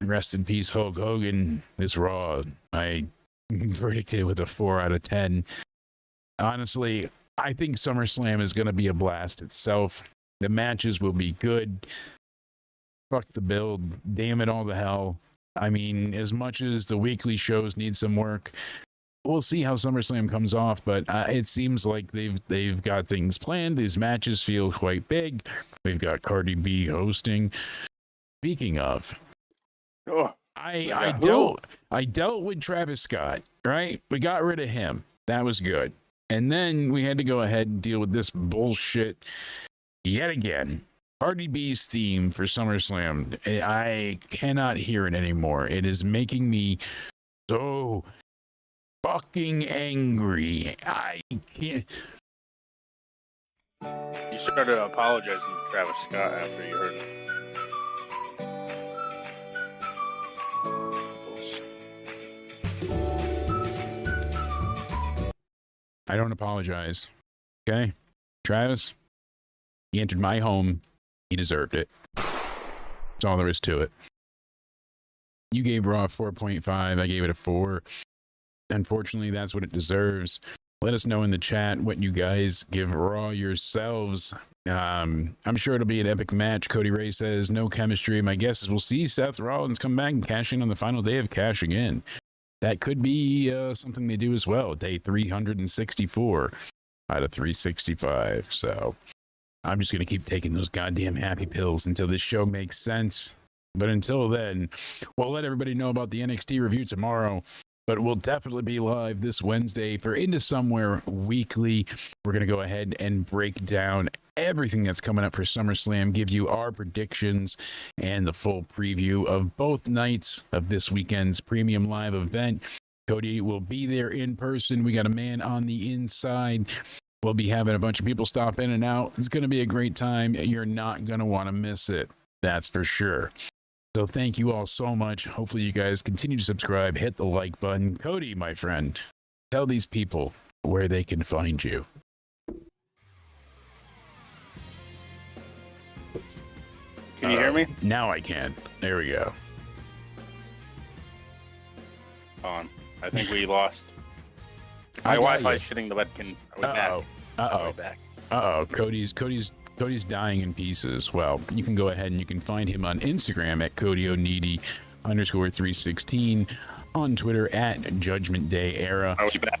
Rest in peace, Hulk Hogan. This Raw, I verdicted with a 4 out of 10. Honestly, I think SummerSlam is going to be a blast itself. The matches will be good. Fuck the build. Damn it all to hell. I mean, as much as the weekly shows need some work, we'll see how SummerSlam comes off, but it seems like they've got things planned. These matches feel quite big. We've got Cardi B hosting. Speaking of, I dealt with Travis Scott, right? We got rid of him. That was good. And then we had to go ahead and deal with this bullshit yet again. Cardi B's theme for SummerSlam. I cannot hear it anymore. It is making me so fucking angry. I can't. You started apologizing to Travis Scott after you heard it. I don't apologize. Okay? Travis, he entered my home. He deserved it. That's all there is to it. You gave Raw a 4.5. I gave it a 4. Unfortunately, that's what it deserves. Let us know in the chat what you guys give Raw yourselves. I'm sure it'll be an epic match. Cody Ray says, no chemistry. My guess is we'll see Seth Rollins come back and cash in on the final day of cashing in. That could be something they do as well. Day 364 out of 365. So I'm just going to keep taking those goddamn happy pills until this show makes sense. But until then, we'll let everybody know about the NXT review tomorrow. But we'll definitely be live this Wednesday for Into Somewhere Weekly. We're going to go ahead and break down everything that's coming up for SummerSlam, give you our predictions and the full preview of both nights of this weekend's premium live event. Cody will be there in person. We got a man on the inside. We'll be having a bunch of people stop in and out. It's going to be a great time. You're not going to want to miss it. That's for sure. So thank you all so much. Hopefully you guys continue to subscribe, hit the like button. Cody, my friend, tell these people where they can find you. Can you hear me? Now I can. There we go. On. I think we lost. My Wi-Fi shitting the bed. Are we back? Are we back? Cody's dying in pieces. Well, you can go ahead and you can find him on Instagram at CodyO'Needy_316, on Twitter at Judgment Day Era. Are we back?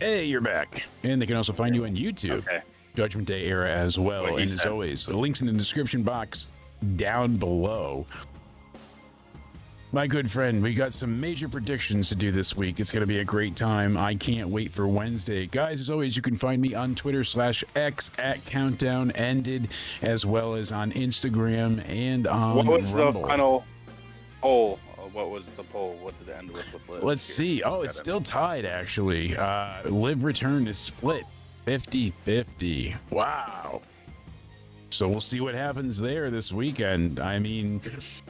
Hey, you're back. And they can also find you on YouTube, Okay. Judgment Day Era as well. And as always, the links in the description box down below. My good friend, we got some major predictions to do this week. It's going to be a great time. I can't wait for Wednesday. Guys, as always, you can find me on Twitter/X at Countdown Ended, as well as on Instagram and on What was Rumble. the final poll? What was the poll? What did it end with Liv? Let's see. Oh, it's still tied, actually. Liv Return is split 50-50. Wow. So we'll see what happens there this weekend. I mean,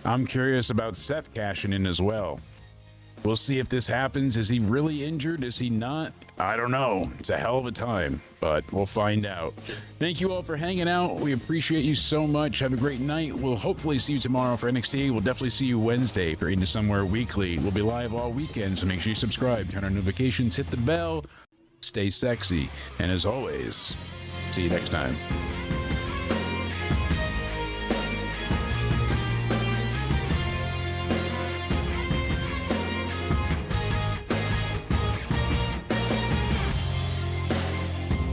I'm curious about Seth cashing in as well. We'll see if this happens. Is he really injured? Is he not? I don't know. It's a hell of a time, but we'll find out. Thank you all for hanging out. We appreciate you so much. Have a great night. We'll hopefully see you tomorrow for NXT. We'll definitely see you Wednesday for Into Somewhere Weekly. We'll be live all weekend, so make sure you subscribe, turn on notifications, hit the bell, stay sexy, and as always, see you next time.